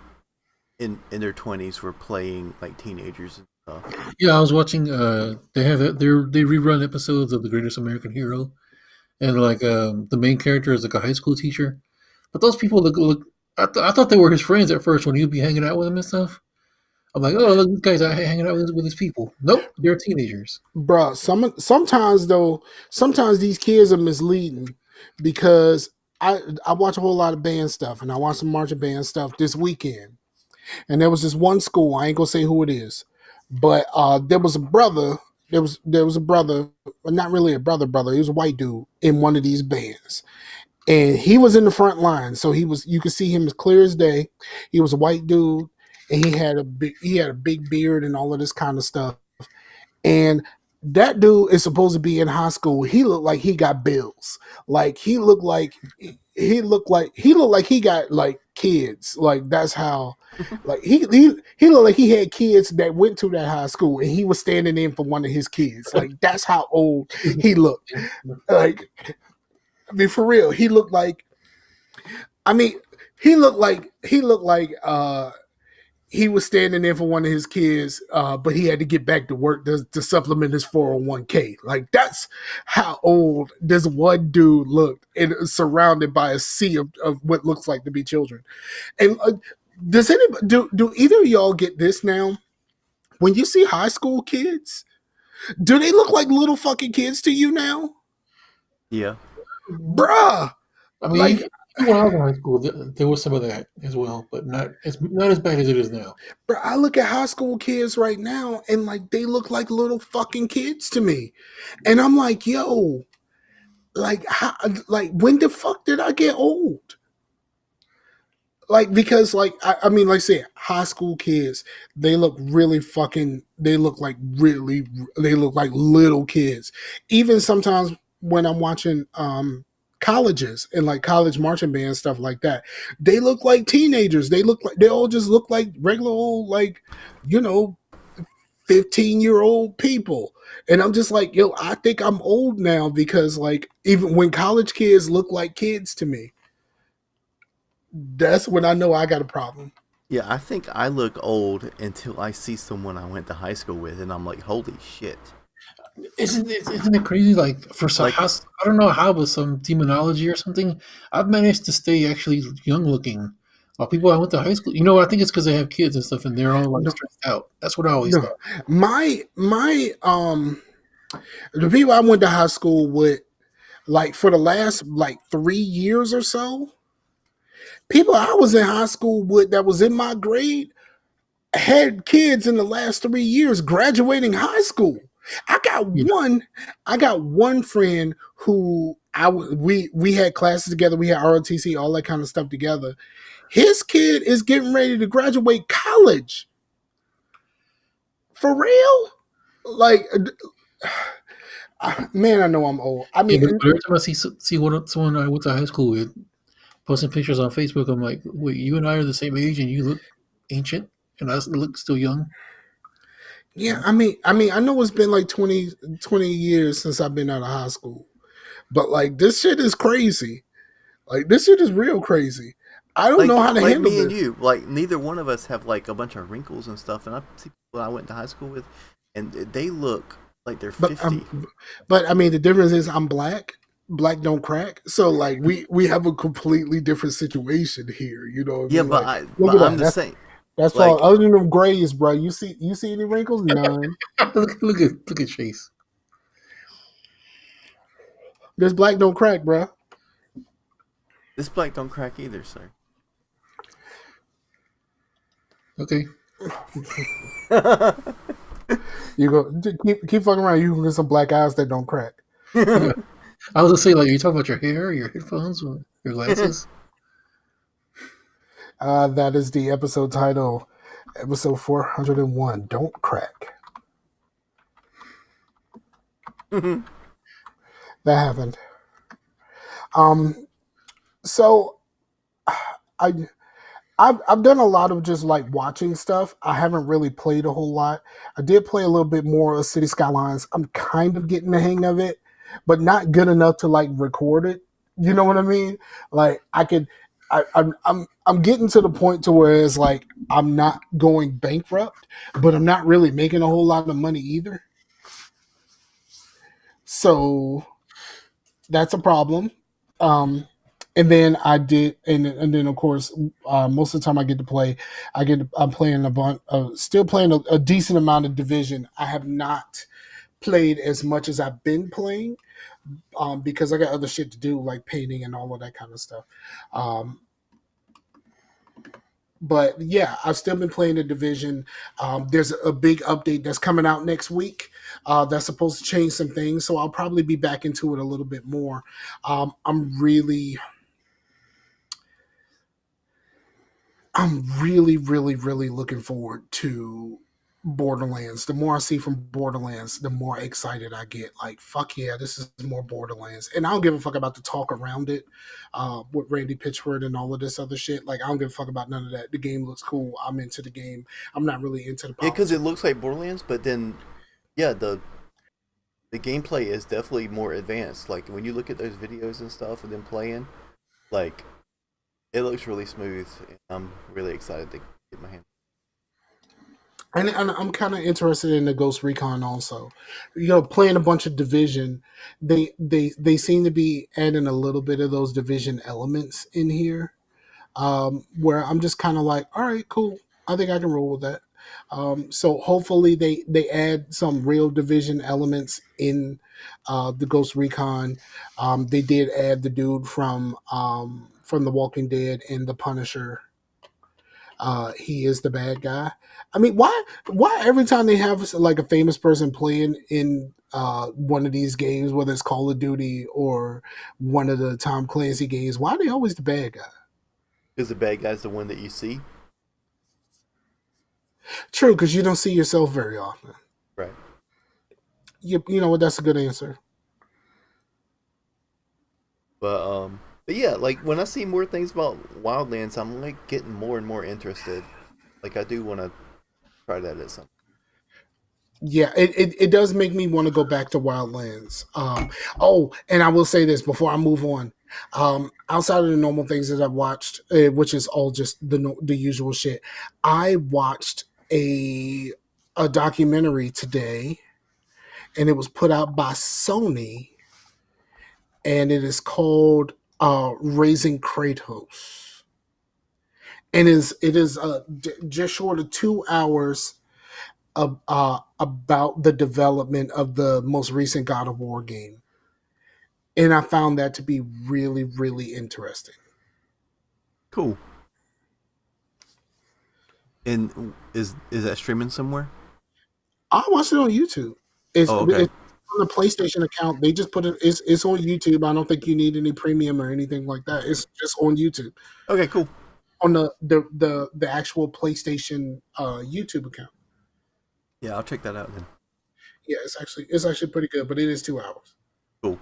20s were playing like teenagers and stuff. Yeah, I was watching. They rerun episodes of The Greatest American Hero, and like the main character is like a high school teacher, but those people look. I thought they were his friends at first when he'd be hanging out with them and stuff. I'm like, oh, look, these guys are hanging out with his people. Nope, they're teenagers. Bruh, sometimes these kids are misleading, because I watch a whole lot of band stuff, and I watched some marching band stuff this weekend. And there was this one school, I ain't gonna say who it is, but there was a brother, not really a brother, he was a white dude in one of these bands. And he was in the front line, so you could see him as clear as day. He was a white dude, and he had a big beard and all of this kind of stuff. And that dude is supposed to be in high school. He looked like he got bills. Like he looked like he got like kids. Like that's how, like he looked like he had kids that went to that high school, and he was standing in for one of his kids. Like that's how old he looked. Like, I mean, for real, he looked like. I mean, he looked like he was standing in for one of his kids, but he had to get back to work to supplement his 401k. Like that's how old this one dude looked, and surrounded by a sea of what looks like to be children. And does anybody do either of y'all get this now? When you see high school kids, do they look like little fucking kids to you now? Yeah, bruh. I mean, like, when I was in high school, there was some of that as well, but not as bad as it is now. Bro, I look at high school kids right now, and like they look like little fucking kids to me, and I'm like, yo, like, when the fuck did I get old? Like, because like I mean, like I said, high school kids, they look like little kids. Even sometimes when I'm watching colleges and like college marching band stuff like that, they look like teenagers. They all just look like regular old, like, 15-year-old people. And I'm just like, yo, I think I'm old now, because like even when college kids look like kids to me, that's when I know I got a problem. Yeah, I think I look old until I see someone I went to high school with, and I'm like, holy shit. Isn't it crazy? Like, for some, I don't know how, but some demonology or something, I've managed to stay actually young looking. People I went to high school, I think it's because they have kids and stuff, and they're all like stressed out. That's what I always thought. My the people I went to high school with, like for the last like 3 years or so, people I was in high school with that was in my grade had kids in the last 3 years graduating high school. I got one friend who we had classes together. We had ROTC, all that kind of stuff together. His kid is getting ready to graduate college. For real? Like, Man, I know I'm old. I mean, but every time I see someone I went to high school with posting pictures on Facebook, I'm like, wait, you and I are the same age, and you look ancient, and I look still young. yeah, I mean, I know it's been like 20 years since I've been out of high school, but like this shit is crazy. Like this shit is real crazy. I don't know how to like handle me and this. you, like neither one of us have like a bunch of wrinkles and stuff. And I see people I went to high school with, and they look like they're But 50. I mean, the difference is I'm black. Black don't crack. So like we have a completely different situation here. You know what I Yeah, mean? but Like, look at I'm that. the same. That's all. Like, Other than them grays, bro. You see any wrinkles? None. look at Chase. This black don't crack, bro. this black don't crack either, sir. Okay. You go keep fucking around. You can get some black eyes that don't crack. Yeah. I was gonna say, like, are you talking about your hair, your headphones, or your glasses? That is the episode title, episode 401. Don't crack. That happened. So I've done a lot of just like watching stuff. I haven't really played a whole lot. I did play a little bit more of City Skylines. I'm kind of getting the hang of it, but not good enough to like record it. You know what I mean? Like I could, I'm getting to the point to where it's like I'm not going bankrupt, but I'm not really making a whole lot of money either. So that's a problem. And then I did, and then of course, most of the time I get to play, I'm playing still playing a decent amount of Division. I have not played as much as I've been playing, because I got other shit to do like painting and all of that kind of stuff. But yeah, I've still been playing the Division. There's a big update that's coming out next week that's supposed to change some things, so I'll probably be back into it a little bit more. I'm really, really looking forward to Borderlands. The more I see from Borderlands, the more excited I get. Like, fuck yeah, this is more Borderlands. And I don't give a fuck about the talk around it with Randy Pitchford and all of this other shit. Like, I don't give a fuck about none of that. The game looks cool. I'm into the game. I'm not really into the yeah, because it politics. looks like Borderlands, but then, yeah, the gameplay is definitely more advanced. Like when you look at those videos and stuff, and then playing, like it looks really smooth. And I'm really excited to get my hand. And I'm kind of interested in the Ghost Recon also. You know, playing a bunch of Division, they seem to be adding a little bit of those Division elements in here, where I'm just kind of like, all right, cool. I think I can roll with that. So hopefully they add some real Division elements in the Ghost Recon. They did add the dude from The Walking Dead and The Punisher. He is the bad guy. I mean, why every time they have like a famous person playing in one of these games, whether it's Call of Duty or one of the Tom Clancy games, why are they always the bad guy? Because the bad guy's the one that you see, True, because you don't see yourself very often. right? You know what? That's a good answer. But yeah, like when I see more things about Wildlands, I'm like getting more and more interested. Like I do want to try that at some. Yeah, it does make me want to go back to Wildlands. Oh, and I will say this before I move on. Outside of the normal things that I've watched, which is all just the usual shit, I watched a documentary today, and it was put out by Sony, and it is called Raising Kratos, and it is just short of 2 hours about the development of the most recent God of War game. And I found that to be really, really interesting. Cool. And is that streaming somewhere? I watched it on YouTube. It's, Oh, okay. it's on the PlayStation account. They just put it. It's on YouTube. I don't think you need any premium or anything like that. It's just on YouTube Okay, cool. on the actual PlayStation YouTube account. Yeah, I'll check that out then. Yeah, it's actually pretty good, but it is 2 hours. Cool.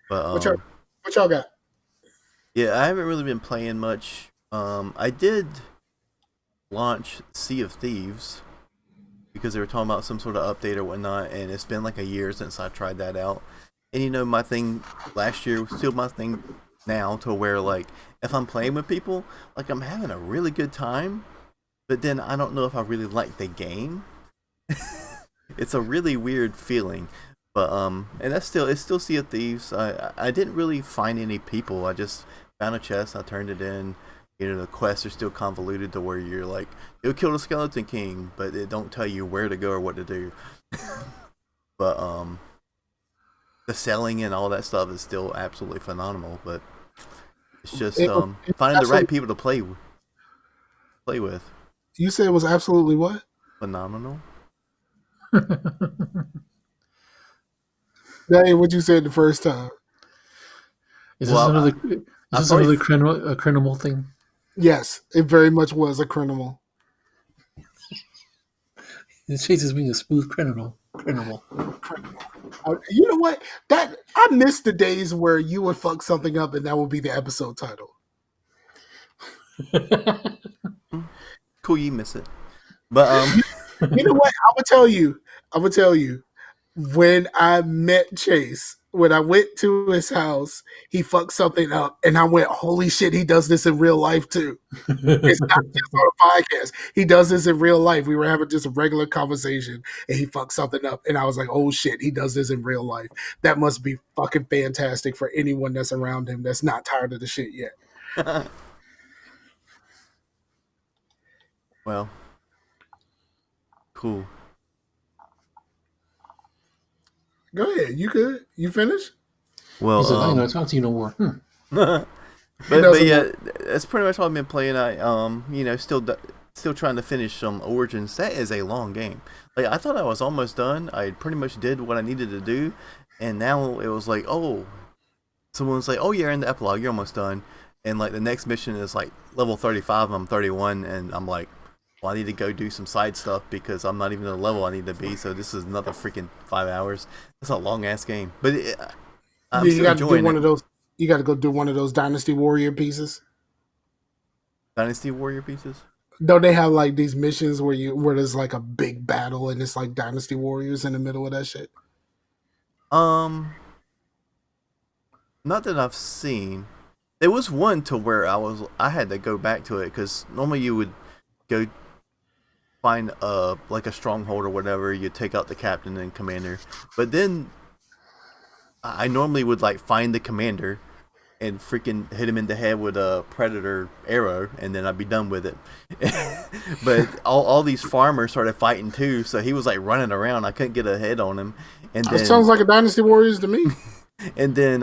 But what y'all got? yeah, I haven't really been playing much. I did launch Sea of Thieves because they were talking about some sort of update or whatnot, and it's been like a year since I tried that out. And you know, my thing last year was still my thing now, to where like if I'm playing with people, like I'm having a really good time, but then I don't know if I really like the game. It's a really weird feeling. But and it's still Sea of Thieves. I didn't really find any people. I just found a chest, I turned it in. You know, the quests are still convoluted to where you're like, you'll kill the Skeleton King, but it don't tell you where to go or what to do. But the selling and all that stuff is still absolutely phenomenal. But it's just finding the right people to play with. You said it was absolutely what? Phenomenal. That ain't what you said the first time. Is this another criminal thing? Yes, it very much was a criminal. Chase is being a smooth criminal. You know what? That I miss the days where you would fuck something up and that would be the episode title. Cool, you miss it. But you know what? I would tell you. When I met Chase, when I went to his house, he fucked something up, and I went, "Holy shit! He does this in real life too. It's not just on a podcast. He does this in real life." We were having just a regular conversation, and he fucked something up, and I was like, "Oh shit! He does this in real life. That must be fucking fantastic for anyone that's around him that's not tired of the shit yet." Well, cool. Go ahead. You good? You finished? Well, he said, I ain't gonna talk to you no more. but yeah, that's pretty much all I've been playing. I you know, still trying to finish Origins. That is a long game. Like I thought I was almost done. I pretty much did what I needed to do, and now it was like, oh, someone's like, oh, you're in the epilogue. You're almost done, and like the next mission is like level 35. I'm 31, and I'm like, well, I need to go do some side stuff because I'm not even at the level I need to be. So this is another freaking 5 hours. That's a long ass game, but I'm you got to do one it. of those. You got to go do one of those Dynasty Warrior pieces. Dynasty Warrior pieces. Don't they have like these missions where there's like a big battle and it's like Dynasty Warriors in the middle of that shit? Not that I've seen. There was one to where I had to go back to it because normally you would go find like a stronghold or whatever. You take out the captain and commander, but then I normally would like find the commander and freaking hit him in the head with a predator arrow, and then I'd be done with it. But all these farmers started fighting too, so he was like running around. I couldn't get a head on him. And then, it sounds like a Dynasty Warriors to me. And then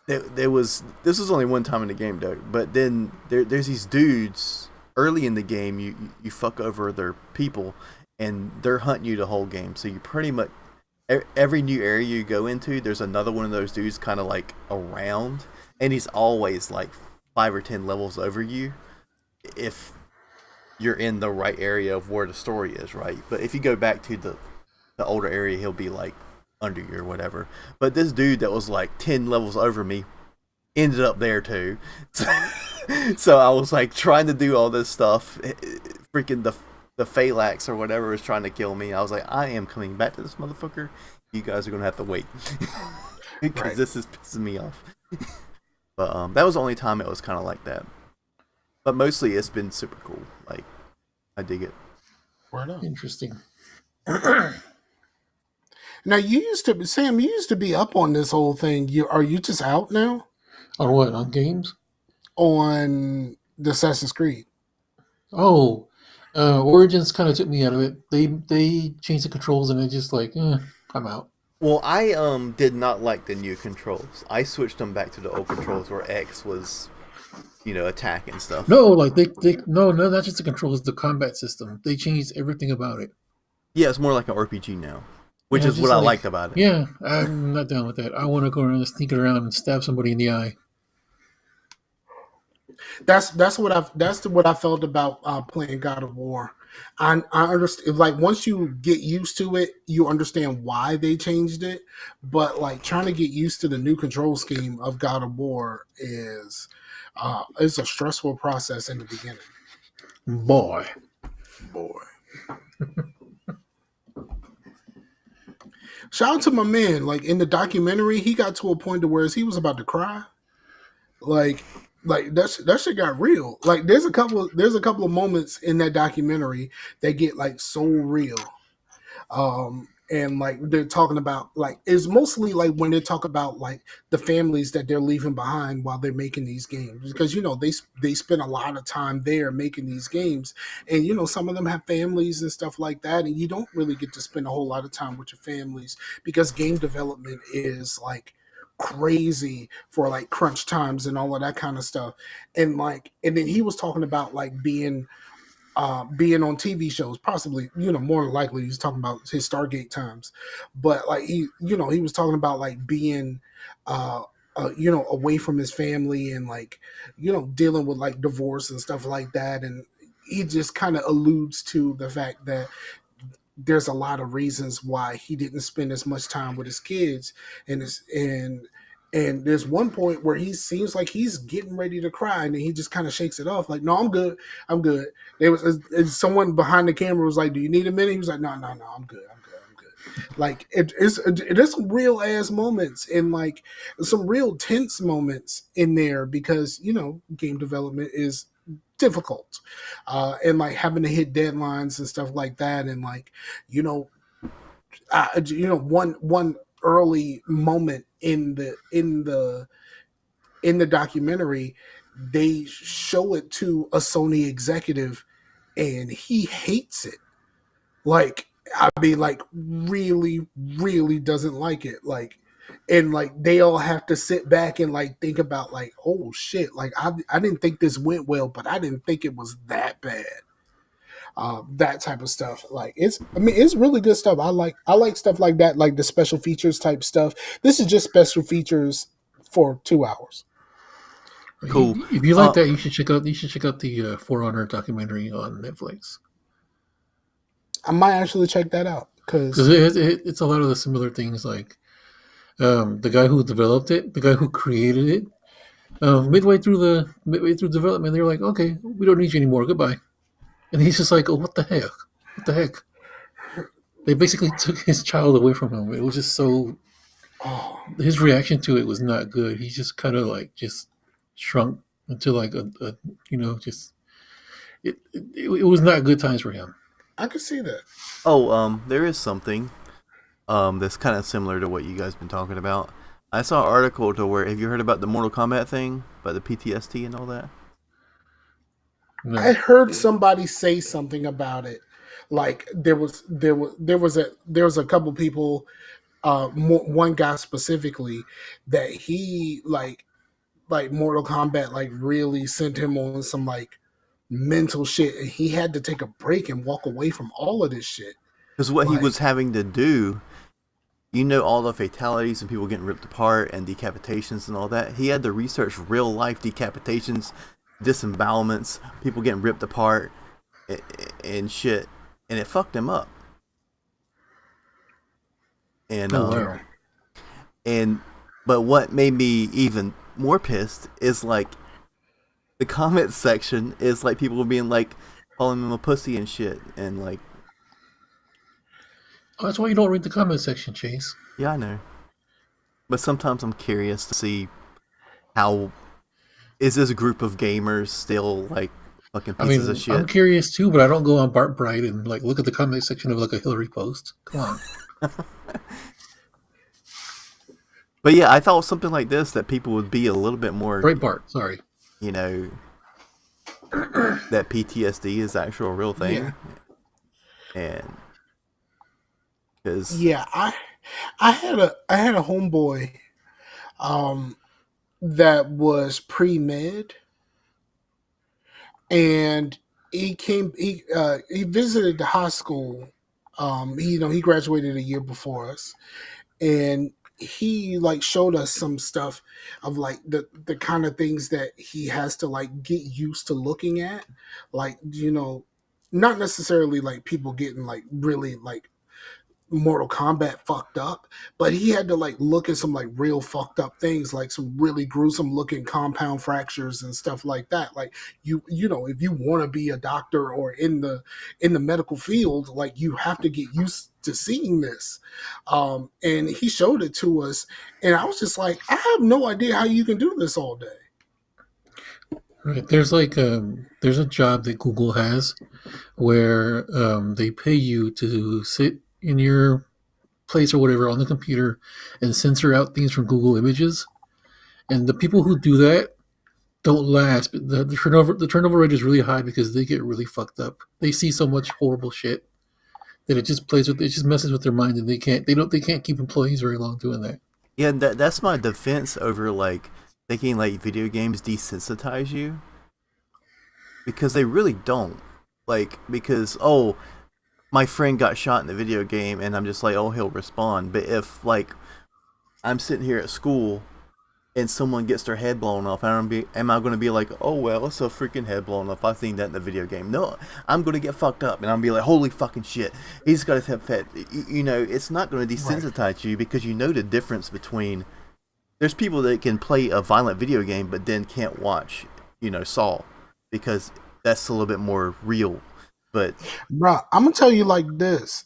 this was only one time in the game though. But then there's these dudes early in the game. You fuck over their people, and they're hunting you the whole game. So you pretty much every new area you go into, there's another one of those dudes kind of like around, and he's always like 5 or 10 levels over you if you're in the right area of where the story is, right? But if you go back to the older area, he'll be like under you or whatever. But this dude that was like 10 levels over me ended up there too. So I was like trying to do all this stuff. Freaking the Phalanx or whatever was trying to kill me. I was like, I am coming back to this motherfucker. You guys are gonna have to wait because this is pissing me off. But that was the only time it was kind of like that. But mostly it's been super cool. Like I dig it. Interesting. Now Sam, you used to be up on this whole thing. Are you just out now? On what? On games? On the Assassin's Creed. Oh. Origins kind of took me out of it. They changed the controls and it's just like, I'm out. Well, I did not like the new controls. I switched them back to the old controls where X was, attack and stuff. No, like no, not just the controls, the combat system. They changed everything about it. Yeah, it's more like an RPG now, which is what I liked about it. Yeah, I'm not down with that. I want to go around and sneak around and stab somebody in the eye. That's what I felt about playing God of War. I understand, like, once you get used to it, you understand why they changed it. But like trying to get used to the new control scheme of God of War is a stressful process in the beginning. Boy. Shout out to my man. Like in the documentary, he got to a point to where he was about to cry. Like that shit got real. Like there's a couple of moments in that documentary that get like so real. And like they're talking about, like, it's mostly like when they talk about like the families that they're leaving behind while they're making these games, because they spend a lot of time there making these games, and some of them have families and stuff like that, and you don't really get to spend a whole lot of time with your families because game development is like crazy for like crunch times and all of that kind of stuff. And then he was talking about like being on TV shows, possibly, more than likely he's talking about his Stargate times, but like he was talking about like being, away from his family and like, dealing with like divorce and stuff like that. And he just kind of alludes to the fact that there's a lot of reasons why he didn't spend as much time with his kids, and there's one point where he seems like he's getting ready to cry, and then he just kind of shakes it off, like, "No, I'm good. I'm good." There was someone behind the camera was like, "Do you need a minute?" He was like, "No, no, no, I'm good. I'm good. I'm good." Like there's some real ass moments and like some real tense moments in there because game development is difficult, and like having to hit deadlines and stuff like that, and like one early moment in the documentary, they show it to a Sony executive and he hates it. Like, I mean, like, really, really doesn't like it. Like, and like they all have to sit back and like think about like, oh shit, like I didn't think this went well, but I didn't think it was that bad. That type of stuff. Like it's really good stuff. I like stuff like that, like the special features type stuff. This is just special features for 2 hours. Cool. If you like that, you should check out the For Honor documentary on Netflix. I might actually check that out because it's a lot of the similar things. Like the guy who developed it, the guy who created it, midway through development, they're like, "Okay, we don't need you anymore. Goodbye." And he's just like, "Oh, what the heck? What the heck?" They basically took his child away from him. It was just so. Oh, his reaction to it was not good. He just kind of like just shrunk into like a just it was not good times for him. I could see that. Oh, there is something that's kind of similar to what you guys been talking about. I saw an article to where, have you heard about the Mortal Kombat thing, about the PTSD and all that? No. I heard somebody say something about it. Like there was a couple people, one guy specifically, that he like Mortal Kombat like really sent him on some like mental shit, and he had to take a break and walk away from all of this shit. Because what he was having to do, all the fatalities and people getting ripped apart and decapitations and all that. He had to research real life decapitations, disembowelments, people getting ripped apart and shit, and it fucked him up. And but what made me even more pissed is like the comment section is like people being like calling him a pussy and shit, and like, oh, that's why you don't read the comment section, Chase. Yeah, I know. But sometimes I'm curious to see how is this group of gamers still like fucking pieces of shit. I'm curious too, but I don't go on Bright and like look at the comment section of like a Hillary post. Come on. But yeah, I thought something like this that people would be a little bit more Breitbart, sorry. That PTSD is actual real thing. Yeah. And yeah, I had a homeboy that was pre-med, and he visited the high school. He graduated a year before us, and he like showed us some stuff of like the kind of things that he has to like get used to looking at, like not necessarily like people getting like really like Mortal Kombat fucked up, but he had to like look at some like real fucked up things, like some really gruesome looking compound fractures and stuff like that. Like if you want to be a doctor or in the medical field, like you have to get used to seeing this. And he showed it to us, and I was just like, I have no idea how you can do this all day. Right. There's there's a job that Google has where they pay you to sit in your place or whatever on the computer and censor out things from Google Images. And the people who do that don't last. But the turnover rate is really high because they get really fucked up. They see so much horrible shit that it just messes with their mind, and they can't keep employees very long doing that. Yeah, that's my defense over like thinking like video games desensitize you, because they really don't. Like, because my friend got shot in the video game, and I'm just like, oh, he'll respond. But if like I'm sitting here at school and someone gets their head blown off, am I going to be like, oh well, it's a freaking head blown off, I've seen that in the video game? No, I'm going to get fucked up, and I'm going to be like, holy fucking shit, he's got his head fed. It's not going to desensitize you, because you know the difference between, there's people that can play a violent video game but then can't watch Saw, because that's a little bit more real. But bro, I'm gonna tell you like this,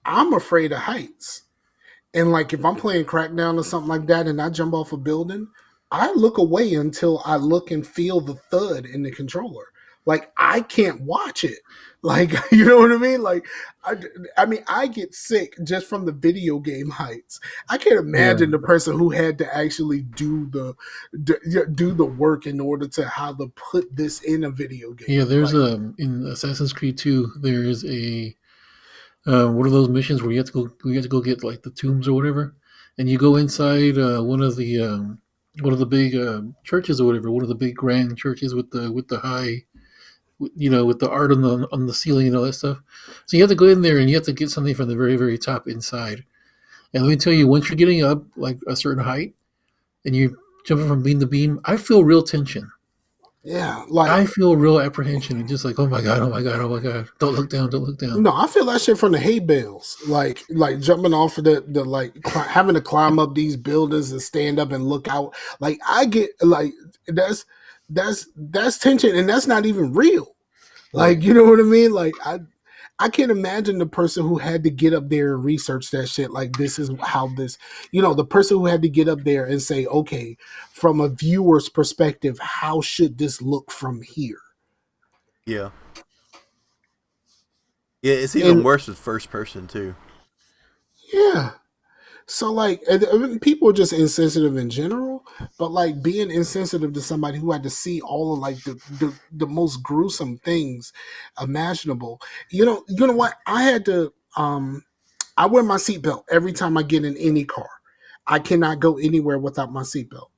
I'm afraid of heights. And like if I'm playing Crackdown or something like that and I jump off a building, I look away until I look and feel the thud in the controller. Like I can't watch it. Like, you know what I mean? Like, I mean, I get sick just from the video game heights. I can't imagine the person who had to actually do the work in order to how to put this in a video game. Yeah, there's in Assassin's Creed 2, there's a one of those missions where you have to go get like the tombs or whatever, and you go inside one of the big churches or whatever, one of the big grand churches with the high, with the art on the ceiling and all that stuff. So you have to go in there and you have to get something from the very, very top inside. And let me tell you, once you're getting up like a certain height and you're jumping from beam to beam, I feel real tension. Yeah, like I feel real apprehension and just like, oh my god, don't look down. No, I feel that shit from the hay bales, like jumping off of the like having to climb up these buildings and stand up and look out. Like I get like that's tension, and that's not even real. Like, you know what I mean? Like I can't imagine the person who had to get up there and research that shit. Like, this is how this, the person who had to get up there and say, okay, from a viewer's perspective, how should this look from here? Yeah. Yeah, it's even worse with first person too. Yeah. So like, I mean, people are just insensitive in general, but like being insensitive to somebody who had to see all of like the most gruesome things imaginable. You know what? I had to I wear my seatbelt every time I get in any car. I cannot go anywhere without my seatbelt.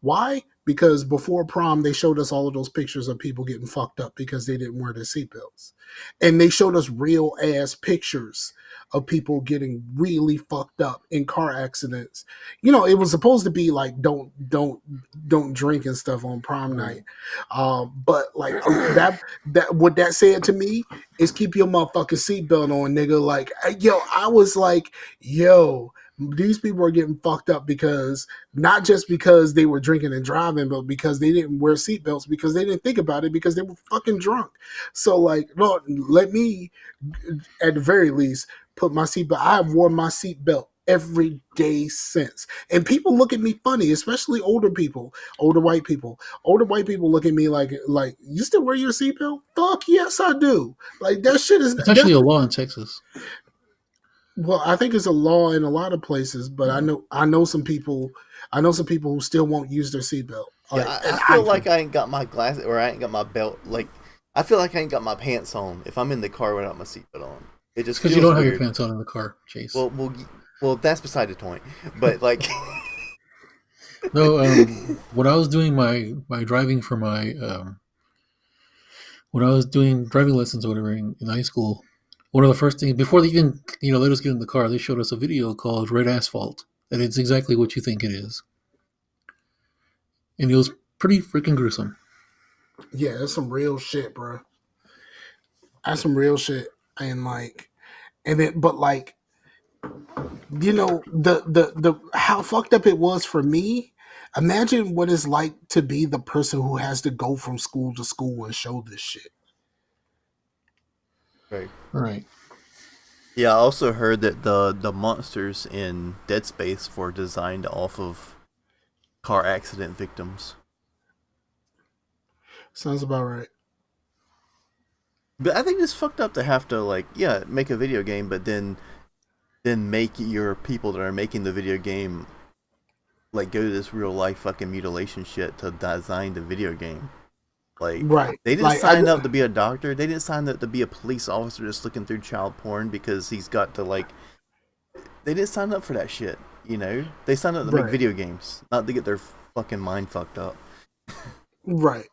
Why? Because before prom, they showed us all of those pictures of people getting fucked up because they didn't wear their seatbelts. And they showed us real ass pictures of people getting really fucked up in car accidents. It was supposed to be like, don't drink and stuff on prom night. But like that what that said to me is keep your motherfucking seatbelt on, nigga. Like, I was like, these people are getting fucked up because not just because they were drinking and driving, but because they didn't wear seatbelts, because they didn't think about it, because they were fucking drunk. So like, Lord, let me at the very least put my seatbelt. I have worn my seatbelt every day since. And people look at me funny, especially older white people. Older white people look at me like you still wear your seatbelt? Fuck yes, I do. Like that shit is. It's actually a law in Texas. Well, I think it's a law in a lot of places, but I know some people who still won't use their seatbelt. Yeah, I feel like I ain't got my glasses, or I ain't got my belt. Like, I feel like I ain't got my pants on if I'm in the car without my seatbelt on. It just because you don't have your pants on in the car, Chase. Well, that's beside the point. But like, no, when I was doing my driving for my when I was doing driving lessons or whatever in high school, one of the first things before they even let us get in the car, they showed us a video called Red Asphalt, that it's exactly what you think it is. And it was pretty freaking gruesome. Yeah, that's some real shit, bro. That's some real shit. And like, and then, but like, you know, the how fucked up it was for me. Imagine what it's like to be the person who has to go from school to school and show this shit. Right. Yeah, I also heard that the monsters in Dead Space were designed off of car accident victims. Sounds about right. But I think it's fucked up to have to like, yeah, make a video game, but then make your people that are making the video game like go to this real life fucking mutilation shit to design the video game. Like, Right. they didn't Like, sign up to be a doctor. They didn't sign up to be a police officer just looking through child porn because he's got to like. They didn't sign up for that shit. You know, they signed up to make Right. video games, not to get their fucking mind fucked up. Right.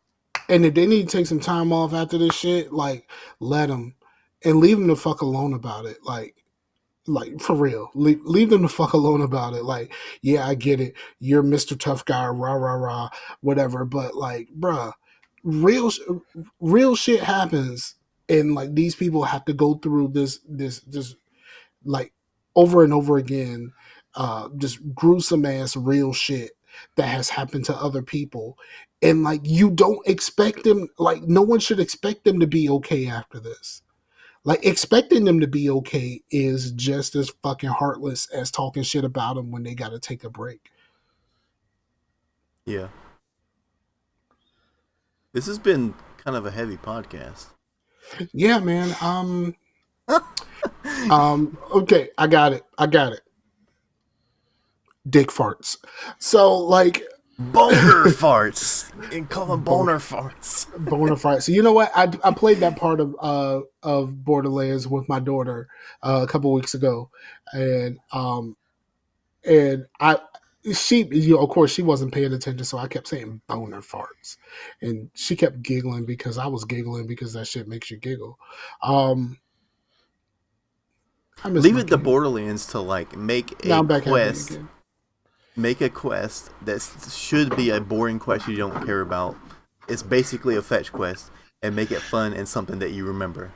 And if they need to take some time off after this shit, like, let them. And leave them the fuck alone about it. Like for real. Leave them the fuck alone about it. Like, yeah, I get it. You're Mr. Tough Guy, rah, rah, rah, whatever. But, like, bruh, real shit happens. And, like, these people have to go through this like, over and over again, just gruesome ass real shit that has happened to other people. And like, you don't expect them, like, no one should expect them to be okay after this. Like, expecting them to be okay is just as fucking heartless as talking shit about them when they got to take a break. Yeah. This has been kind of a heavy podcast. Yeah, man. Okay, I got it. Dick farts. So, like, Boner farts. And call them boner farts. boner farts. So, you know what? I played that part of Borderlands with my daughter a couple weeks ago, and she, you know, of course, she wasn't paying attention, so I kept saying boner farts, and she kept giggling because I was giggling because that shit makes you giggle. I miss Leave my it to kid. Borderlands to like make Now a I'm back at it quest. again. Make a quest that should be a boring quest you don't care about. It's basically a fetch quest, and make it fun and something that you remember.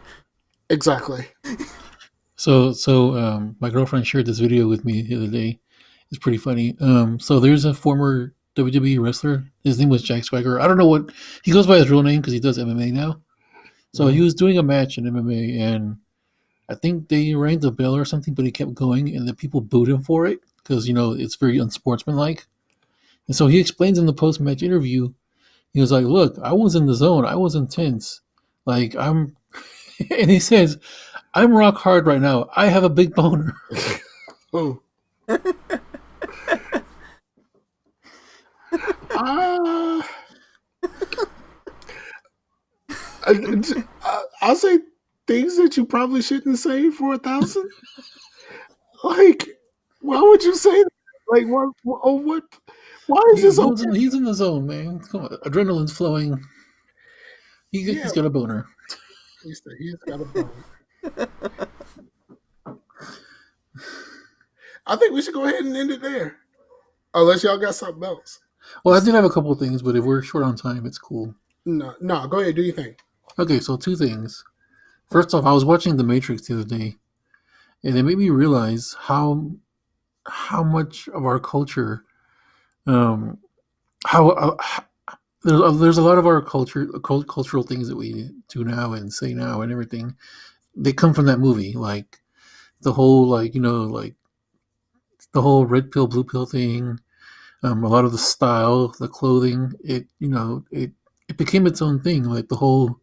Exactly. So my girlfriend shared this video with me the other day. It's pretty funny. So there's a former WWE wrestler. His name was Jack Swagger. I don't know what he goes by his real name because he does MMA now. So he was doing a match in MMA, and I think they rang the bell or something, but he kept going, and the people booed him for it because, you know, it's very unsportsmanlike. And so he explains in the post-match interview, he was like, "Look, I was in the zone. I was intense. Like, I'm," and he says, "I'm rock hard right now. I have a big boner." Oh. I'll say things that you probably shouldn't say for 1,000. Like, why would you say that? Like, what? Oh, what? Why is this okay? He's in the zone, man. Come on, adrenaline's flowing. He's got a boner. He's got a bone. I think we should go ahead and end it there. Unless y'all got something else. Well, I did have a couple of things, but if we're short on time, it's cool. No, go ahead. Do your thing. Okay, so two things. First off, I was watching The Matrix the other day, and it made me realize how much of our culture, there's a lot of our cultural things that we do now and say now and everything. They come from that movie, like the whole, like, you know, like the whole red pill, blue pill thing. A lot of the style, the clothing, it became its own thing. Like the whole,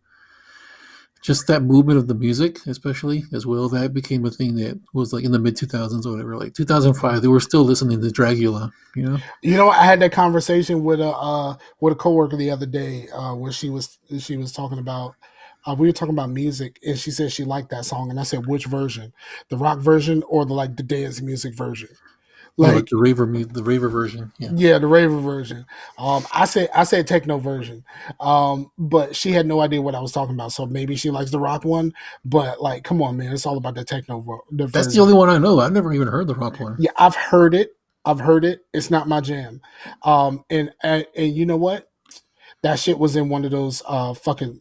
just that movement of the music, especially as well, that became a thing that was like in the mid 2000s or whatever. Like 2005, they were still listening to Dragula. You know. You know, I had that conversation with a coworker the other day where she was talking about. We were talking about music, and she said she liked that song, and I said, "Which version? The rock version or the dance music version?" Like the raver version. Yeah, the raver version. I said techno version. But she had no idea what I was talking about. So maybe she likes the rock one. But like, come on, man, it's all about the techno. That's the only one I know. I've never even heard the rock one. Yeah, I've heard it. I've heard it. It's not my jam. And you know what? That shit was in one of those fucking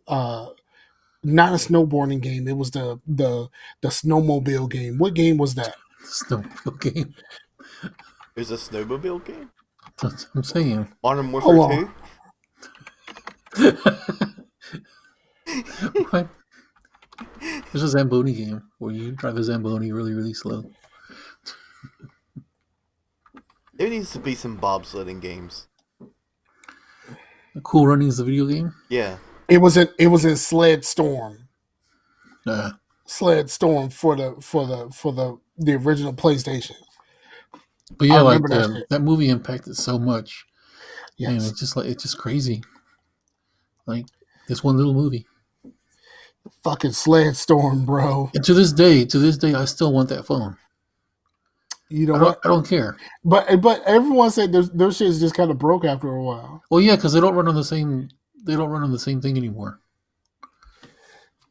not a snowboarding game. It was the snowmobile game. What game was that? Snowmobile game. There's a snowmobile game? That's what I'm saying. Modern Warfare 2? What? There's a Zamboni game where you drive a Zamboni really, really slow. There needs to be some bobsledding games. Cool Runnings, the video game. Yeah. It was in Sled Storm. Sled Storm for the original PlayStation. But yeah, like that movie impacted so much. Yes. And it's just crazy. Like this one little movie. Fucking Sled Storm, bro. And to this day, I still want that phone. You know what? I don't care. But everyone said those shits just kind of broke after a while. Well, yeah, because they don't run on the same thing anymore.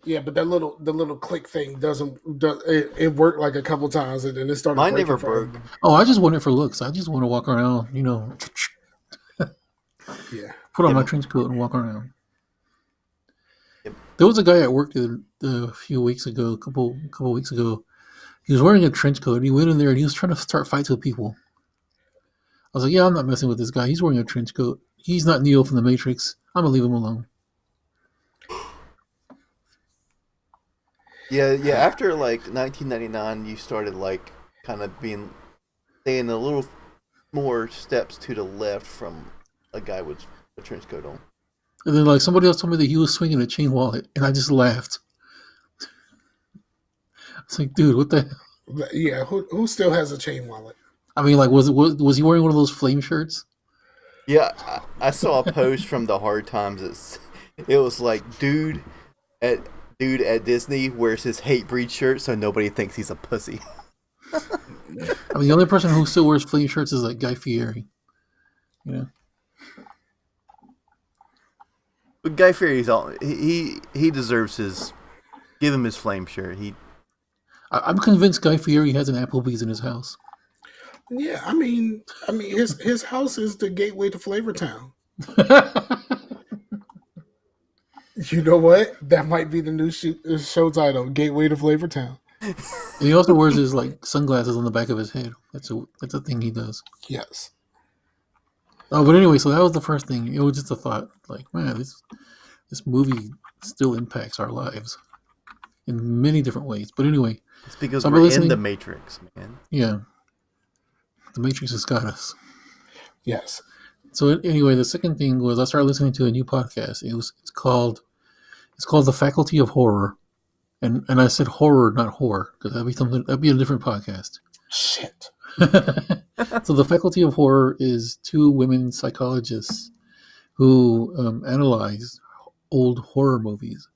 Yeah, but the little click thing it worked like a couple times and then it started. Mine never broke. Oh, I just want it for looks. I just want to walk around, Yeah. Put on my trench coat and walk around. Yep. There was a guy at work a couple weeks ago. He was wearing a trench coat and he went in there and he was trying to start fights with people. I was like, yeah, I'm not messing with this guy. He's wearing a trench coat. He's not Neo from the Matrix. I'm gonna leave him alone. Yeah. After like 1999, you started like kind of staying a little more steps to the left from a guy with a trench coat on. And then like somebody else told me that he was swinging a chain wallet, and I just laughed. It's like, dude, what the hell? Yeah, who still has a chain wallet? I mean, like, was he wearing one of those flame shirts? Yeah, I saw a post from the Hard Times. It was like, dude at Disney wears his hate breed shirt so nobody thinks he's a pussy. I mean, the only person who still wears flame shirts is like Guy Fieri. But Guy Fieri's he deserves his. Give him his flame shirt. I'm convinced Guy Fieri has an Applebee's in his house. Yeah, I mean, his house is the gateway to Flavortown. You know what? That might be the new show title, Gateway to Flavortown. And he also wears his like sunglasses on the back of his head. That's a thing he does. Yes. Oh, but anyway, so that was the first thing. It was just a thought, like, man, this movie still impacts our lives in many different ways. But anyway, it's because we're in the Matrix, man. Yeah, the Matrix has got us. Yes. So anyway, the second thing was I started listening to a new podcast. It's called The Faculty of Horror, and I said horror, not horror, because that'd be a different podcast. Shit. So The Faculty of Horror is two women psychologists who analyze old horror movies.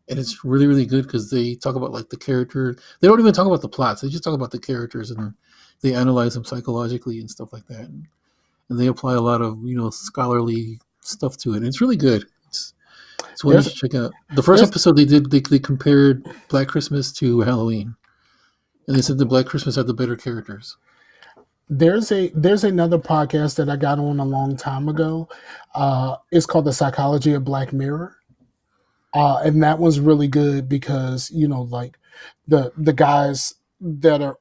And it's really, really good because they talk about like the character. They don't even talk about the plots. They just talk about the characters and they analyze them psychologically and stuff like that. And they apply a lot of, scholarly stuff to it. And it's really good. It's one you should check out. The first episode they compared Black Christmas to Halloween. And they said the Black Christmas had the better characters. There's another podcast that I got on a long time ago. It's called The Psychology of Black Mirror. And that was really good because, like the guys that are,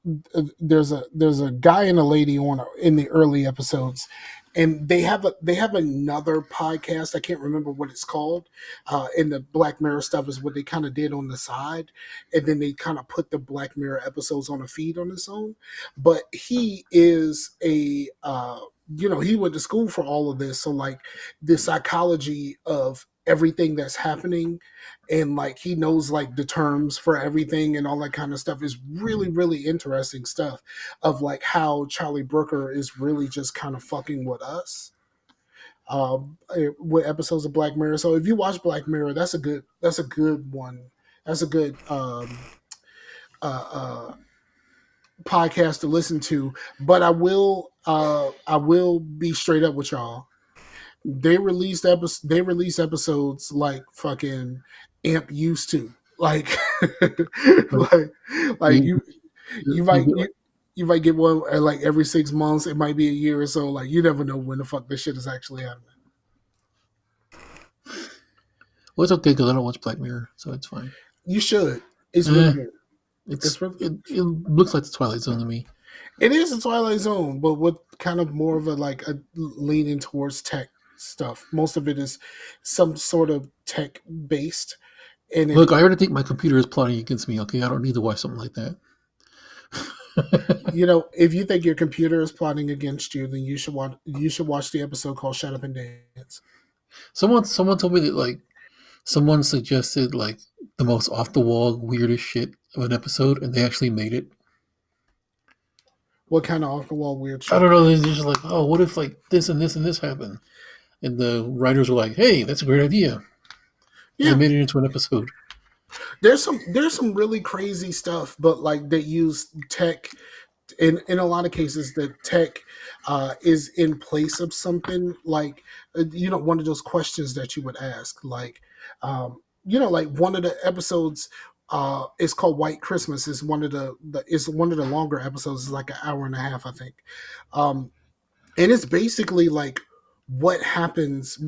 there's a guy and a lady in the early episodes, and they have another podcast. I can't remember what it's called. And the Black Mirror stuff is what they kind of did on the side. And then they kind of put the Black Mirror episodes on a feed on its own. But he is he went to school for all of this. So like the psychology of everything that's happening and like he knows like the terms for everything and all that kind of stuff is really, really interesting stuff of like how Charlie Brooker is really just kind of fucking with us with episodes of Black Mirror. So if you watch Black Mirror, that's a good one. That's a good podcast to listen to. But I will be straight up with y'all. They release episodes like fucking AMP used to. Like you might You might get one like every 6 months. It might be a year or so. Like you never know when the fuck this shit is actually happening. Well, it's okay because I don't watch Black Mirror, so it's fine. You should. It's really good. It looks like the Twilight Zone to me. It is a Twilight Zone, but with kind of more of a leaning towards tech stuff. Most of it is some sort of tech based. And Look, I already think my computer is plotting against me. Okay, I don't need to watch something like that. You know, if you think your computer is plotting against you, then you should watch the episode called "Shut Up and Dance." Someone told me that like someone suggested like the most off the wall weirdest shit of an episode, and they actually made it. What kind of off the wall weird shit? I don't know. They're just like, oh, what if like this and this and this happened? And the writers were like, hey, that's a great idea. Yeah, they made it into an episode. There's some really crazy stuff, but like they use tech. In a lot of cases, the tech is in place of something like one of those questions that you would ask, like like one of the episodes is called White Christmas. Is one of the longer episodes. It's like an hour and a half, I think, and it's basically like what happens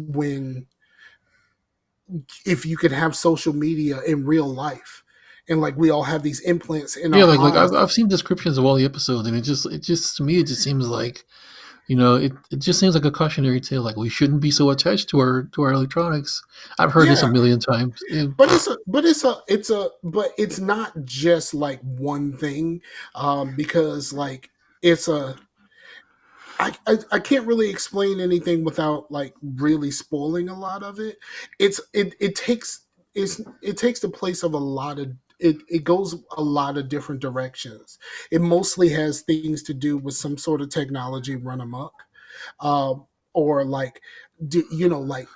if you could have social media in real life. And like we all have these implants in our eyes. I've seen descriptions of all the episodes, and it just to me it just seems like, it just seems like a cautionary tale. Like we shouldn't be so attached to our electronics. I've heard this a million times. Yeah. But it's not just like one thing, because like I can't really explain anything without like really spoiling a lot of it. It takes the place of a lot of it goes a lot of different directions. It mostly has things to do with some sort of technology run amok, or like like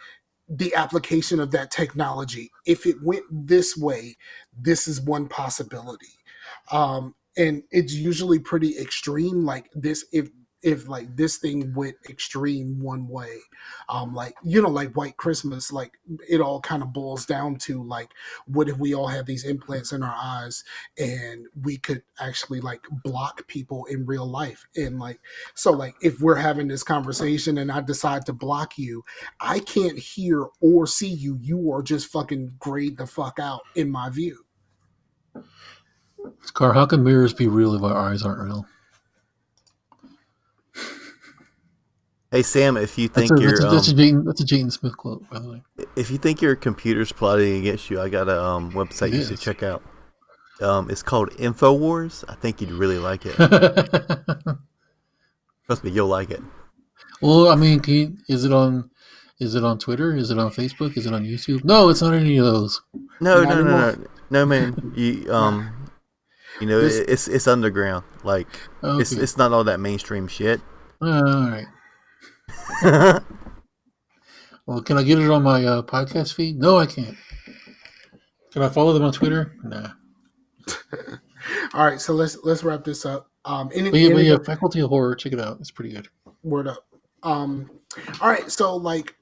the application of that technology. If it went this way, this is one possibility, and it's usually pretty extreme. Like this, if like this thing went extreme one way, like like White Christmas, like it all kind of boils down to like, what if we all have these implants in our eyes and we could actually like block people in real life? And like, so like if we're having this conversation and I decide to block you, I can't hear or see you. You are just fucking grayed the fuck out in my view. Scar, how can mirrors be real if our eyes aren't real? Hey Sam, if you think that's a Jaden Smith quote, by the way. If you think your computer's plotting against you, I got a website you should check out. It's called InfoWars. I think you'd really like it. Trust me, you'll like it. Well, I mean, is it on Twitter? Is it on Facebook? Is it on YouTube? No, it's not any of those. No, man. It's underground. Like it's not all that mainstream shit. All right. Well, can I get it on my podcast feed? No, I can't. Can I follow them on Twitter? Nah. All right, so let's wrap this up. Faculty of Horror, check it out. It's pretty good. Word up. All right, so like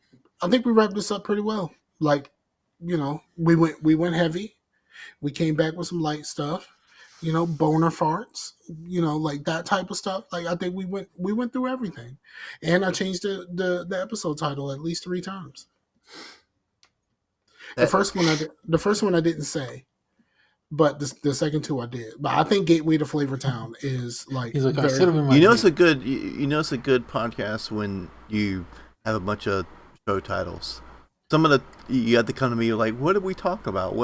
I think we wrapped this up pretty well. Like, we went heavy. We came back with some light stuff. Boner farts, like that type of stuff. Like I think we went through everything, and I changed the episode title at least 3 times. The first one I didn't say, but the second 2 I did. But I think Gateway to Flavor Town is like, it's a good podcast when you have a bunch of show titles. You have to come to me like, what did we talk about?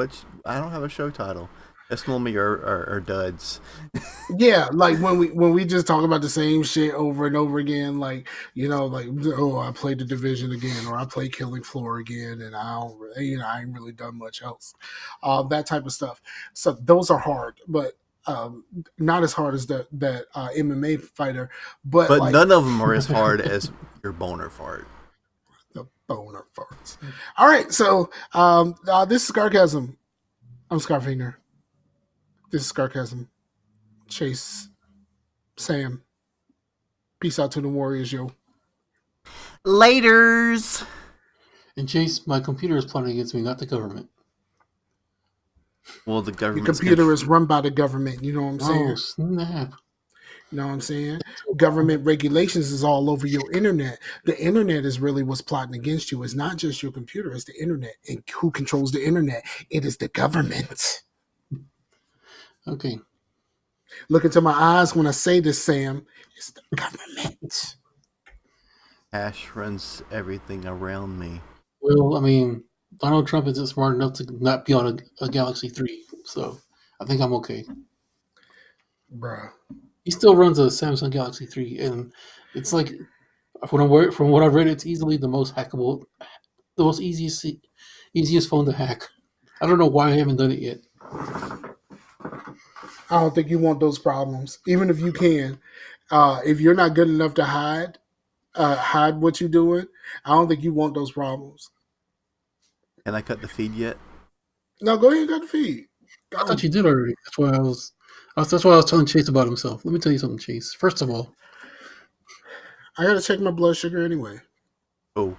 I don't have a show title. That's normally our duds. Yeah, like when we just talk about the same shit over and over again, like I played The Division again, or I played Killing Floor again, and I ain't really done much else, that type of stuff. So those are hard, but not as hard as that MMA fighter. But like, none of them are as hard as your boner fart. The boner farts. All right, so this is Scarcasm. I'm Scarfinger. This is Scarcasm. Chase, Sam. Peace out to the Warriors, yo. Laters. And Chase, my computer is plotting against me, not the government. Well, the government. Your computer is run by the government. You know what I'm saying? Oh, snap. You know what I'm saying? Government regulations is all over your internet. The internet is really what's plotting against you. It's not just your computer, it's the internet. And who controls the internet? It is the government. Okay. Look into my eyes when I say this, Sam. It's the government. Ash runs everything around me. Well, I mean, Donald Trump isn't smart enough to not be on a Galaxy 3, so I think I'm okay. Bruh. He still runs a Samsung Galaxy 3, and it's like, from what I've read, it's easily the most hackable, the most easiest phone to hack. I don't know why I haven't done it yet. I don't think you want those problems. Even if you can. If you're not good enough to hide what you're doing, I don't think you want those problems. Can I cut the feed yet? No, go ahead and cut the feed. Go. I thought you did already. That's why I was telling Chase about himself. Let me tell you something, Chase. First of all, I gotta check my blood sugar anyway.